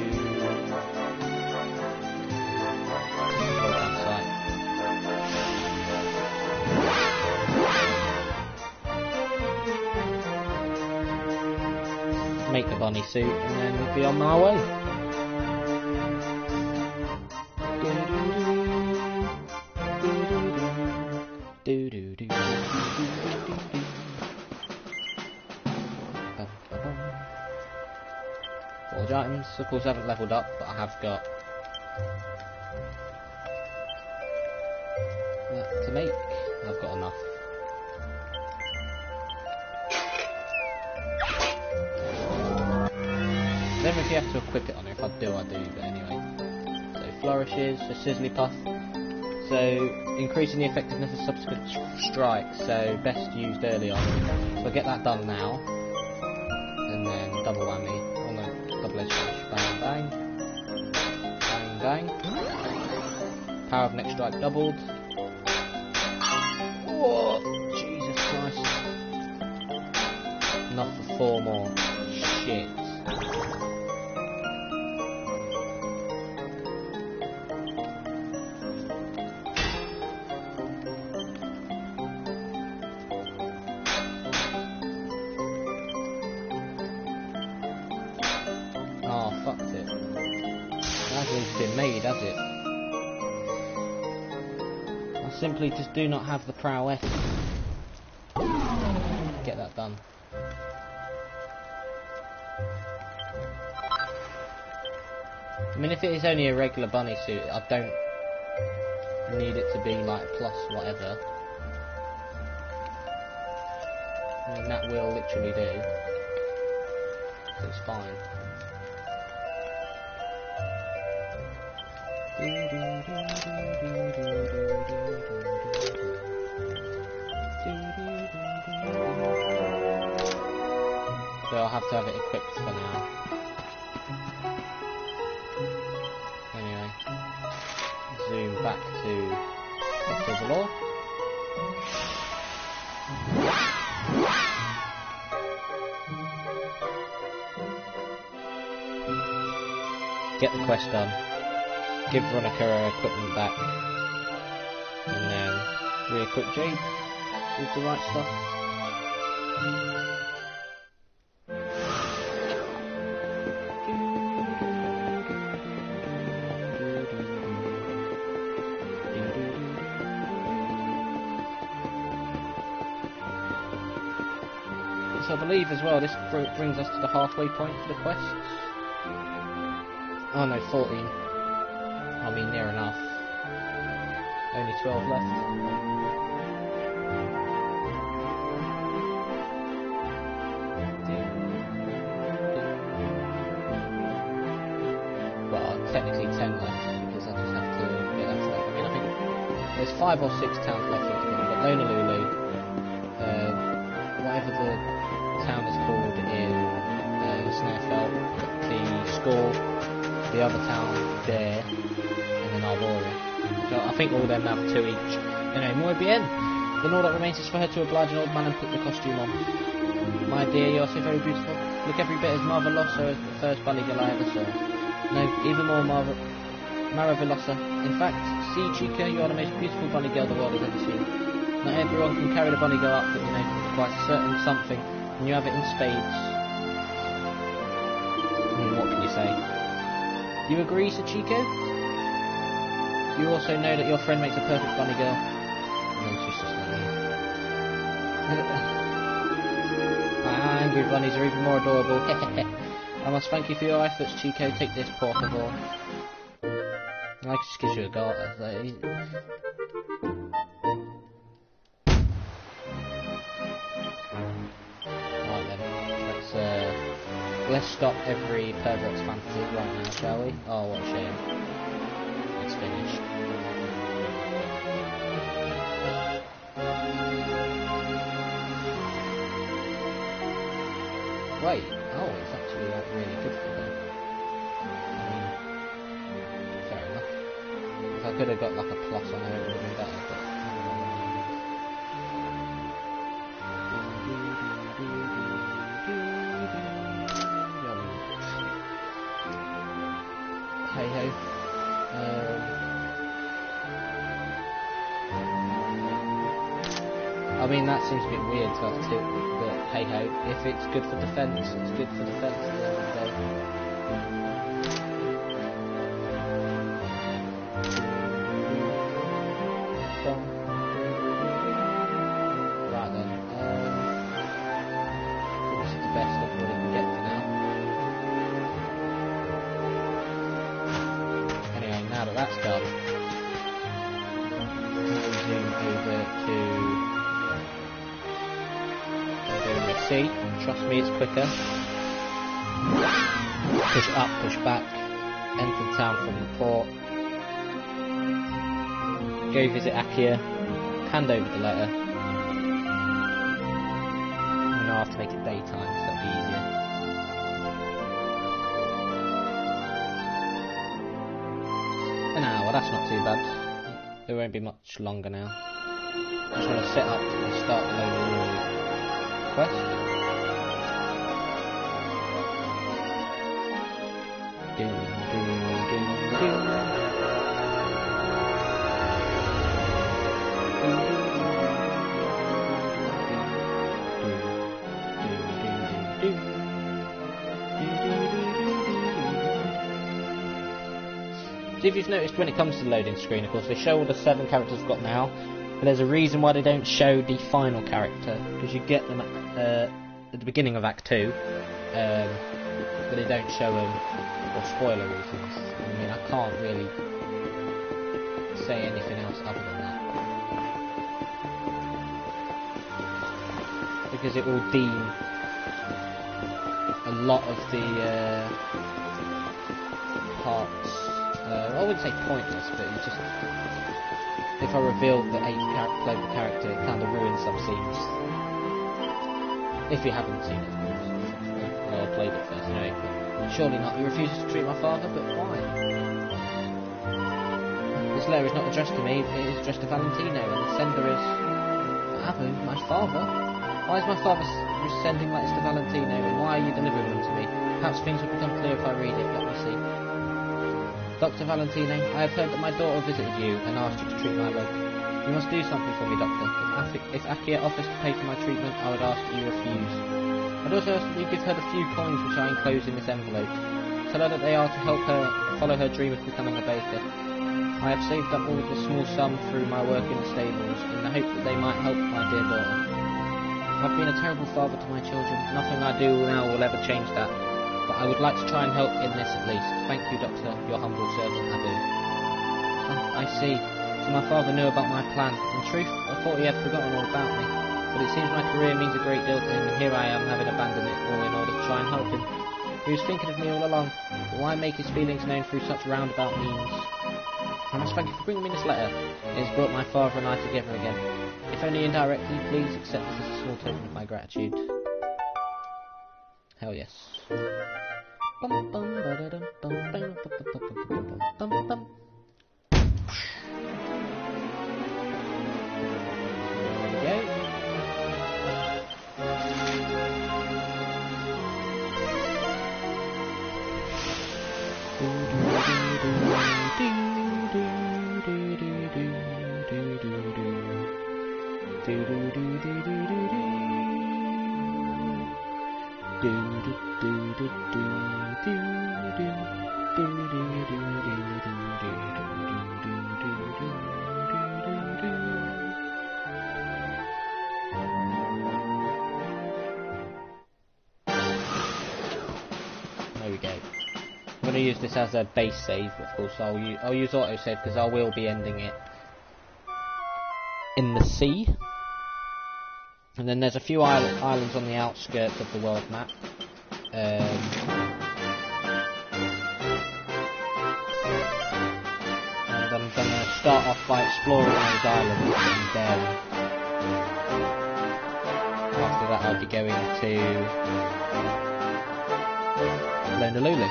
program site. Make the bunny suit and then we'll be on my way. Forge items, of course I haven't leveled up, but I have got that to make. I've got enough. don't know if you have to equip it on it. If I do, I do. But anyway. So flourishes, so sizzly puff. So increasing the effectiveness of subsequent strikes. So best used early on. So I'll get that done now. And then double whammy. Oh no, double edge slash. Bang bang. Bang bang. Power of next strike doubled. Whoa! Jesus Christ. Enough for 4 more. Shit. Oh, fucked it. Hasn't been made, has it? I simply just do not have the prowess. Get that done. I mean, if it is only a regular bunny suit, I don't need it to be like plus whatever. I mean, that will literally do. So it's fine. So I'll have to have it equipped for now. Anyway, zoom back to Echoes of Law. Get the quest done. Give Veronica her equipment back. And then re-equip Jade with the right stuff. So I believe as well this brings us to the halfway point for the quests. Oh no, 14. I mean, near enough. Only 12 left. Well, technically 10 left, because I just have to get that stuff. I mean, I think there's 5 or 6 towns left altogether. We've got Lonalulu, whatever the town is called in Snowfell, the Score, the other town there, and then Arboria. So I think all of them have 2 each. Anyway, muy bien. Then all that remains is for her to oblige an old man and put the costume on. My dear, you are so very beautiful. Look every bit as marvelloso as the first bunny girl I ever saw. No, even more maravillosa. In fact, see Chica, you are the most beautiful bunny girl the world has ever seen. Not everyone can carry the bunny girl up, but you know, it requires a certain something, and you have it in spades. What can you say? You agree, Sachiko? You also know that your friend makes a perfect bunny girl. No, she's just not angry bunnies are even more adorable. I must thank you for your efforts, Chico. Take this, por favor. I just gives you a garter. Right then, let's stop every pervert's fantasy right now, shall we? Oh, what a shame. It's finished. Wait, oh, it's actually like really good for them. Fair enough. If I could have got like a plus on it, it would have been better, but hey ho. I mean, that seems a bit weird to have two, but hey ho. If it's good for defence, it's good for defence at the end of the day. Right then. This is the best of what it can get for now. Anyway, now that that's done, we'll zoom over to see. Trust me, it's quicker. Push up, push back. Enter the town from the port. Go visit Akia. Hand over the letter. And I'll have to make it daytime, so that'll be easier. An hour, that's not too bad. It won't be much longer now. I just want to set up and start the Lonely quest. So if you've noticed, when it comes to the loading screen, of course, they show all the 7 characters I've got now, but there's a reason why they don't show the final character, because you get them at the beginning of Act 2, but they don't show them for spoiler reasons. I mean, I can't really say anything else other than that, because it will deem a lot of the parts, I wouldn't say pointless, but it's just, if I reveal the 8th global character, it kind of ruins some scenes. If you haven't seen it, of course. Well, I played it first anyway. Surely not. He refuses to treat my father, but why? This letter is not addressed to me, it is addressed to Valentino, and the sender is Abu, my father. Why is my father sending letters to Valentino, and why are you delivering them to me? Perhaps things will become clear if I read it. Let me see. Dr. Valentino, I have heard that my daughter visited you and asked you to treat my leg. You must do something for me, Doctor. If Akia offers to pay for my treatment, I would ask that you refuse. I'd also ask that you give her the few coins which I enclose in this envelope. Tell her that they are to help her follow her dream of becoming a baker. I have saved up all the small sum through my work in the stables, in the hope that they might help my dear daughter. I've been a terrible father to my children. Nothing I do now will ever change that. But I would like to try and help in this at least. Thank you, Doctor, your humble servant, Abu. Oh, I see. So my father knew about my plan. In truth, I thought he had forgotten all about me. But it seems my career means a great deal to him, and here I am, having abandoned it all in order to try and help him. He was thinking of me all along, but why make his feelings known through such roundabout means? I must thank you for bringing me this letter. It has brought my father and I together again. If only indirectly, please accept this as a small token of my gratitude. Hell yes. Bum, bum, ba-da-dum, bum, bum, bum, bum, bum, bum. There we go. There we go. I'm going to use this as a base save, of course. I'll use autosave because I will be ending it in the sea. And then there's a few islands on the outskirts of the world map. And I'm going to start off by exploring those islands, and then after that I'll be going to Honolulu.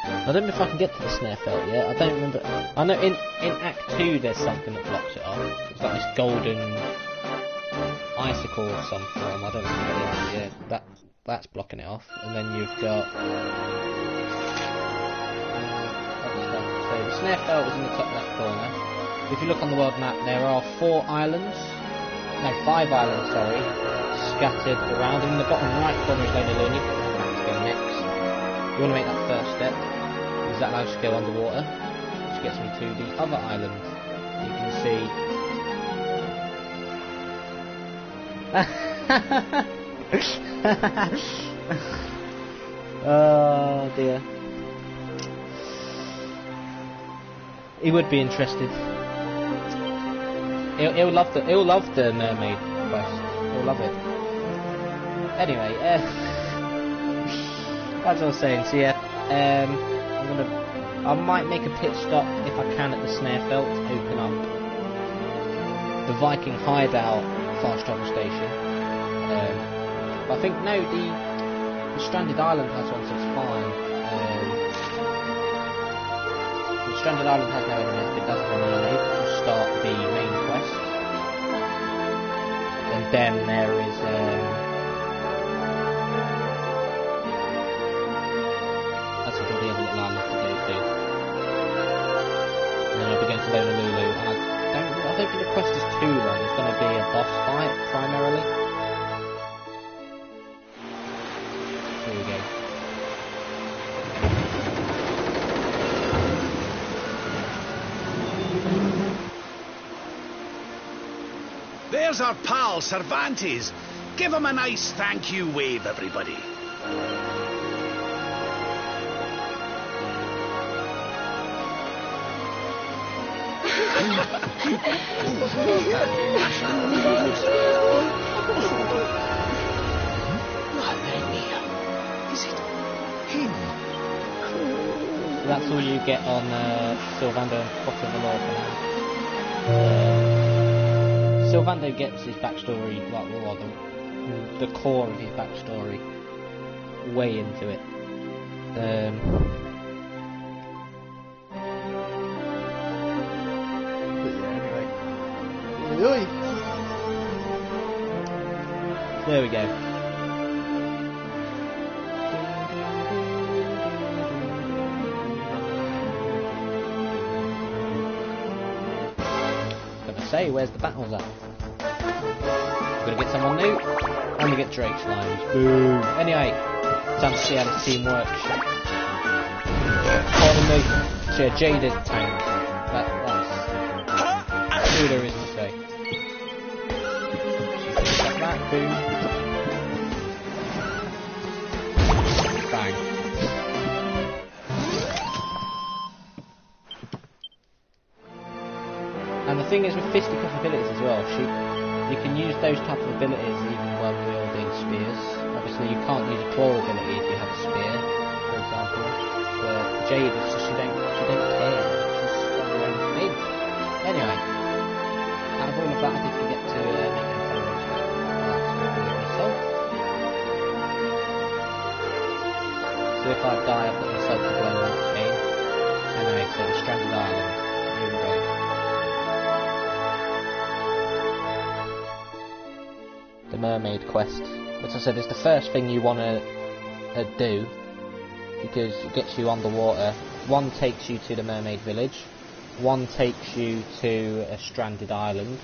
I don't know if I can get to the snare felt yet. I don't remember. I know in Act 2 there's something that blocks it off. It's like this golden icicle of some form. I don't know what it is. Yeah, that's blocking it off. And then you've got other stuff. So the snare felt is in the top left corner. If you look on the world map, there are 5 islands, sorry, scattered around. And in the bottom right corner is Honolulu. That's to go next. You want to make that first step, because that allows you to go underwater, which gets me to the other island. You can see. Oh dear. He would be interested. He'll love the mermaid quest. He'll love it. Anyway, as I was saying, so yeah, I might make a pit stop if I can at the Snarefelt to open up the Viking hideout fast travel station. But I think no, the Stranded Island has one, so it's fine. The Stranded Island has no enemies, but it does have a mermaid to start the main quest. And then there is that's all the other little island to go to. And then I'll be going to Elusive, and I don't think the quest is too long. It's going to be a boss fight primarily. Here we go. There's our pal, Cervantes. Give him a nice thank you wave, everybody. Madre mia. Is it him? That's all you get on Sylvando and Pot of the Law for now. Sylvando gets his backstory, well, the core of his backstory, way into it. Anyway. There we go. Gonna say, where's the battles at? We're gonna get someone new, and we get Drake Slimes. Boom. Anyway, time to see how this team works. Pardon me. So Jaded tank. That's all there is to say. Like that, boom. Bang. And the thing is with fisticuff abilities as well, you can use those type of abilities even when wielding spears. Obviously you can't use a claw ability if you have a spear, for example. But Jade is just, she don't care. She's got her own thing. Anyway, out of all of that I did forget to make them followers. That's just doing it myself. So if I die I've got myself to blame once again. Anyway, so the Stranded Island. Here we go. The mermaid quest, as I said, is the first thing you want to do because it gets you underwater. One takes you to the mermaid village, one takes you to a stranded island,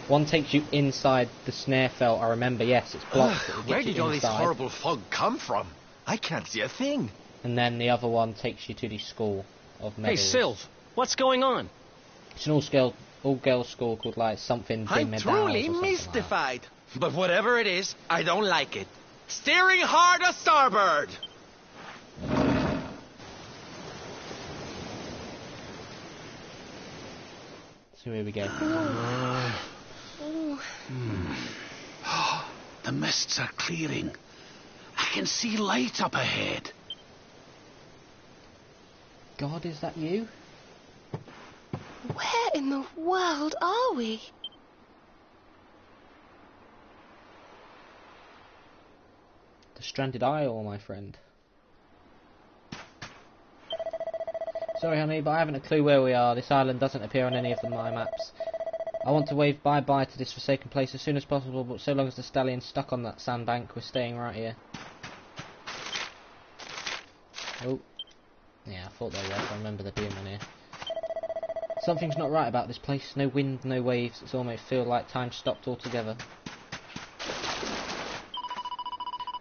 one takes you inside the Snarefelt. I remember, yes, it's blocked. Where did all this horrible fog come from? I can't see a thing. And then the other one takes you to the school of medals. Hey, Sylv, what's going on? It's an all-girls school called like something. I'm truly mystified. But whatever it is, I don't like it. Steering hard a starboard! So here we go. The mists are clearing. I can see light up ahead. God, is that you? Where in the world are we? The Stranded Isle, my friend. Sorry, honey, but I haven't a clue where we are. This island doesn't appear on any of my maps. I want to wave bye-bye to this forsaken place as soon as possible, but so long as the stallion's stuck on that sandbank, we're staying right here. Oh. Yeah, I thought there was. I remember there being one here. Something's not right about this place. No wind, no waves. It's almost feel like time stopped altogether.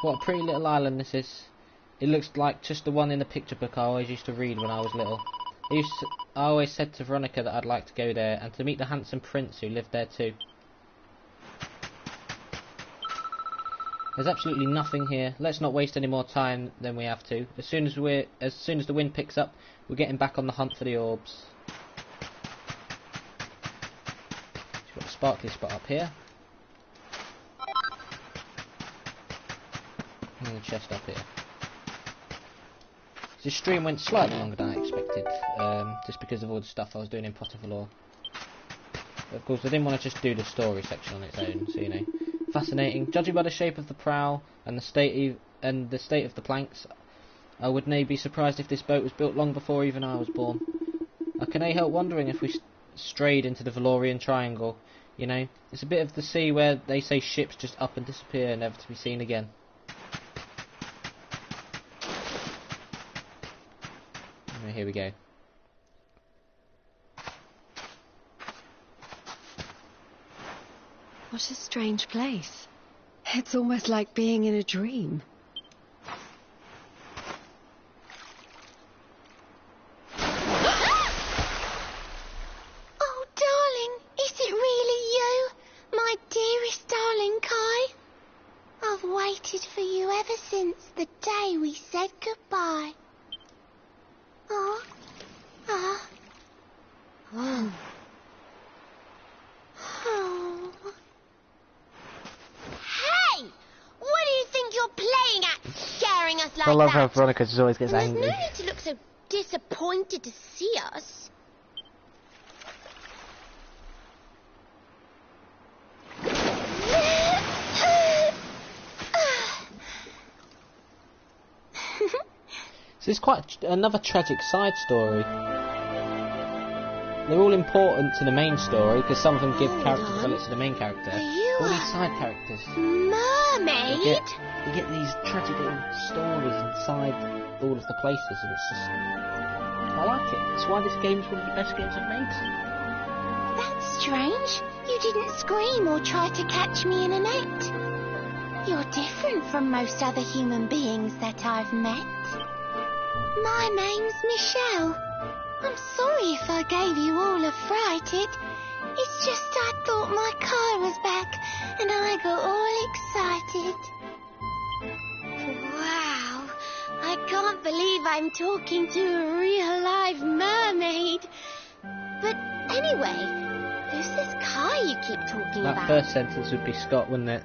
What a pretty little island this is. It looks like just the one in the picture book I always used to read when I was little. I always said to Veronica that I'd like to go there and to meet the handsome prince who lived there too. There's absolutely nothing here. Let's not waste any more time than we have to. As soon as the wind picks up, we're getting back on the hunt for the orbs. We've got a sparkly spot up here. And the chest up here. This stream went slightly longer than I expected, just because of all the stuff I was doing in Pottervalor. But of course, I didn't want to just do the story section on its own, so you know. Fascinating. Judging by the shape of the prow and the state of the planks, I would nay be surprised if this boat was built long before even I was born. I can nay help wondering if we strayed into the Valorian Triangle. You know, it's a bit of the sea where they say ships just up and disappear, never to be seen again. Here we go. What a strange place. It's almost like being in a dream. Oh, darling, is it really you? My dearest darling Kai? I've waited for you ever since the day we said goodbye. Oh. Hey! What do you think you're playing at, scaring us like that? I love how Veronica just always gets There's angry. no need to look so disappointed to see us. So it's quite another tragic side story. They're all important to the main story because some of them give character development to the main character. All these side characters. Mermaid? You get these tragic little stories inside all of the places, and it's just, I like it. That's why this game's one of the best games I've made. That's strange. You didn't scream or try to catch me in a net. You're different from most other human beings that I've met. My name's Michelle. I'm sorry if I gave you all a fright. It's just I thought my car was back and I got all excited. Wow, I can't believe I'm talking to a real live mermaid. But anyway, who's this Kai you keep talking That about? first sentence would be Scott, wouldn't it?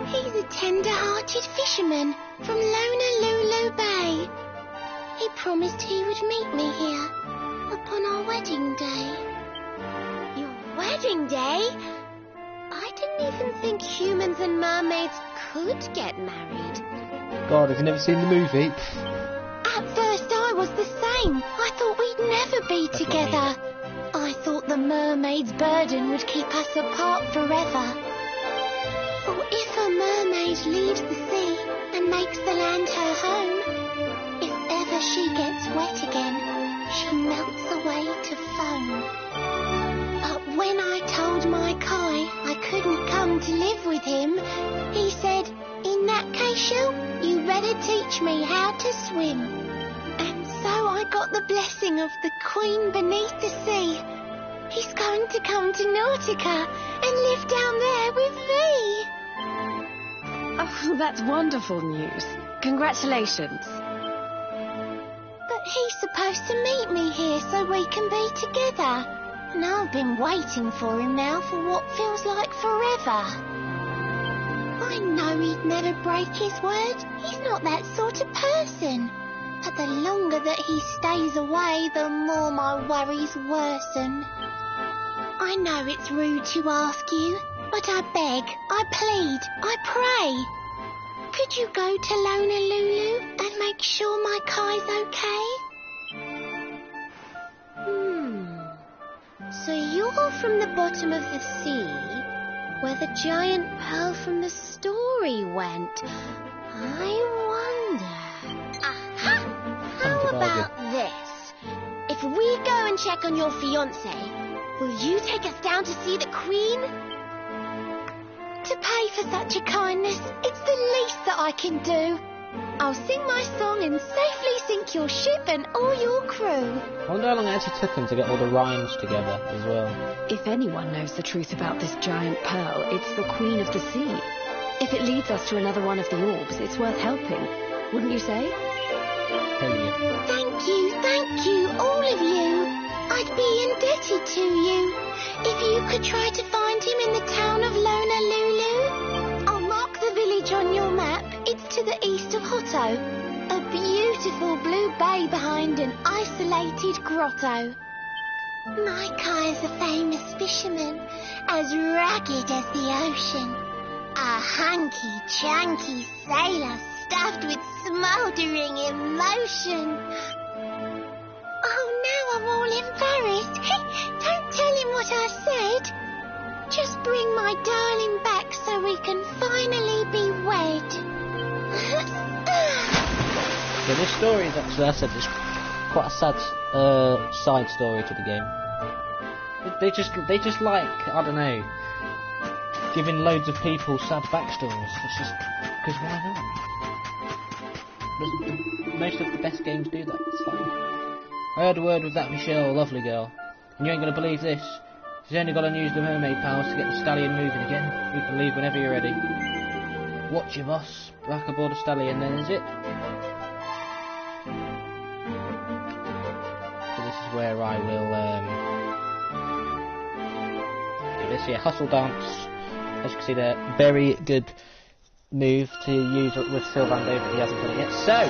He's a tender-hearted fisherman from Honolulu Bay. He promised he would meet me here upon our wedding day. Your wedding day? I didn't even think humans and mermaids could get married. God, have you never seen the movie? At first I was the same. I thought we'd never be together. I thought the mermaid's burden would keep us apart forever. For if a mermaid leaves the sea and makes the land her home, if ever she gets wet again, she melts away to foam. But when I told my Kai I couldn't come to live with him, he said, in that case, you better teach me how to swim. And so I got the blessing of the Queen beneath the sea. He's going to come to Nautica and live down there with me. Oh, that's wonderful news. Congratulations. But he's supposed to meet me here so we can be together. And I've been waiting for him now for what feels like forever. I know he'd never break his word. He's not that sort of person. But the longer that he stays away, the more my worries worsen. I know it's rude to ask you, but I beg, I plead, I pray. Could you go to Honolulu and make sure my Kai's okay? So you're from the bottom of the sea, where the giant pearl from the story went. I wonder... Aha! How about this? If we go and check on your fiancé, will you take us down to see the Queen? To pay for such a kindness, it's the least that I can do. I'll sing my song and safely sink your ship and all your crew. I wonder how long it actually took them to get all the rhymes together as well. If anyone knows the truth about this giant pearl, it's the Queen of the Sea. If it leads us to another one of the orbs, it's worth helping. Wouldn't you say? Hell yeah. Thank you, all of you. I'd be indebted to you. If you could try to find him in the town of Honolulu. I'll mark the village on your map. It's to the east of Hotto. A beautiful beautiful blue bay behind an isolated grotto. My Kai's a famous fisherman, as rugged as the ocean. A hanky-chanky sailor stuffed with smouldering emotion. Oh, now I'm all embarrassed. Don't tell him what I said. Just bring my darling back so we can finally be wed. So this story is actually, as I said, it's quite a sad side story to the game. They just like, I don't know, giving loads of people sad backstories. It's just because why not? Most of the best games do that. It's fine. I had a word with that Michelle, lovely girl, and you ain't gonna believe this. She's only got to use the mermaid powers to get the stallion moving again. You can leave whenever you're ready. Watch your boss. Back aboard the stallion, then, is it? So this is where I will do this here. Hustle dance. As you can see there, very good move to use with Sylvando, but he hasn't done it yet. So,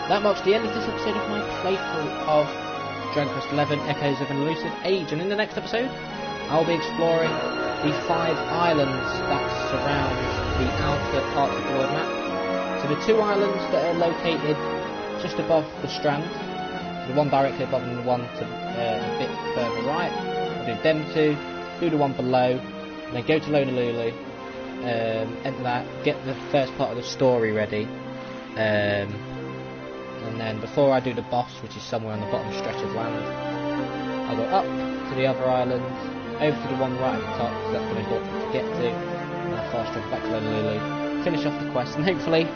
that marks the end of this episode of my playthrough of Dragon Quest XI Echoes of an Elusive Age, and in the next episode I'll be exploring the 5 islands that surround the outer parts of the world map. So the 2 islands that are located just above the strand, the one directly above and the one to a bit further right, I'll do them 2, do the one below, and then go to Honolulu, enter that, get the first part of the story ready, and then before I do the boss, which is somewhere on the bottom stretch of land, I'll go up to the other island, over to the one right at the top, so that's going to be important to get to, and I'll fast travel back to Honolulu, finish off the quest, and hopefully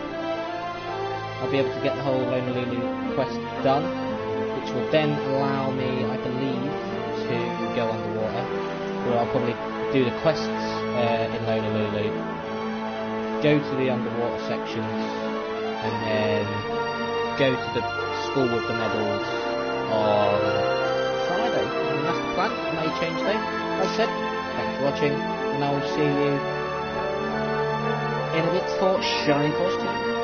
I'll be able to get the whole Honolulu quest done, which will then allow me, I believe, to go underwater, where I'll probably do the quests in Honolulu, go to the underwater sections, and then go to the school with the medals on Friday. And that's the plan. It may change though. Like I said, thanks for watching, and I will see you in a bit for Shining Force 2.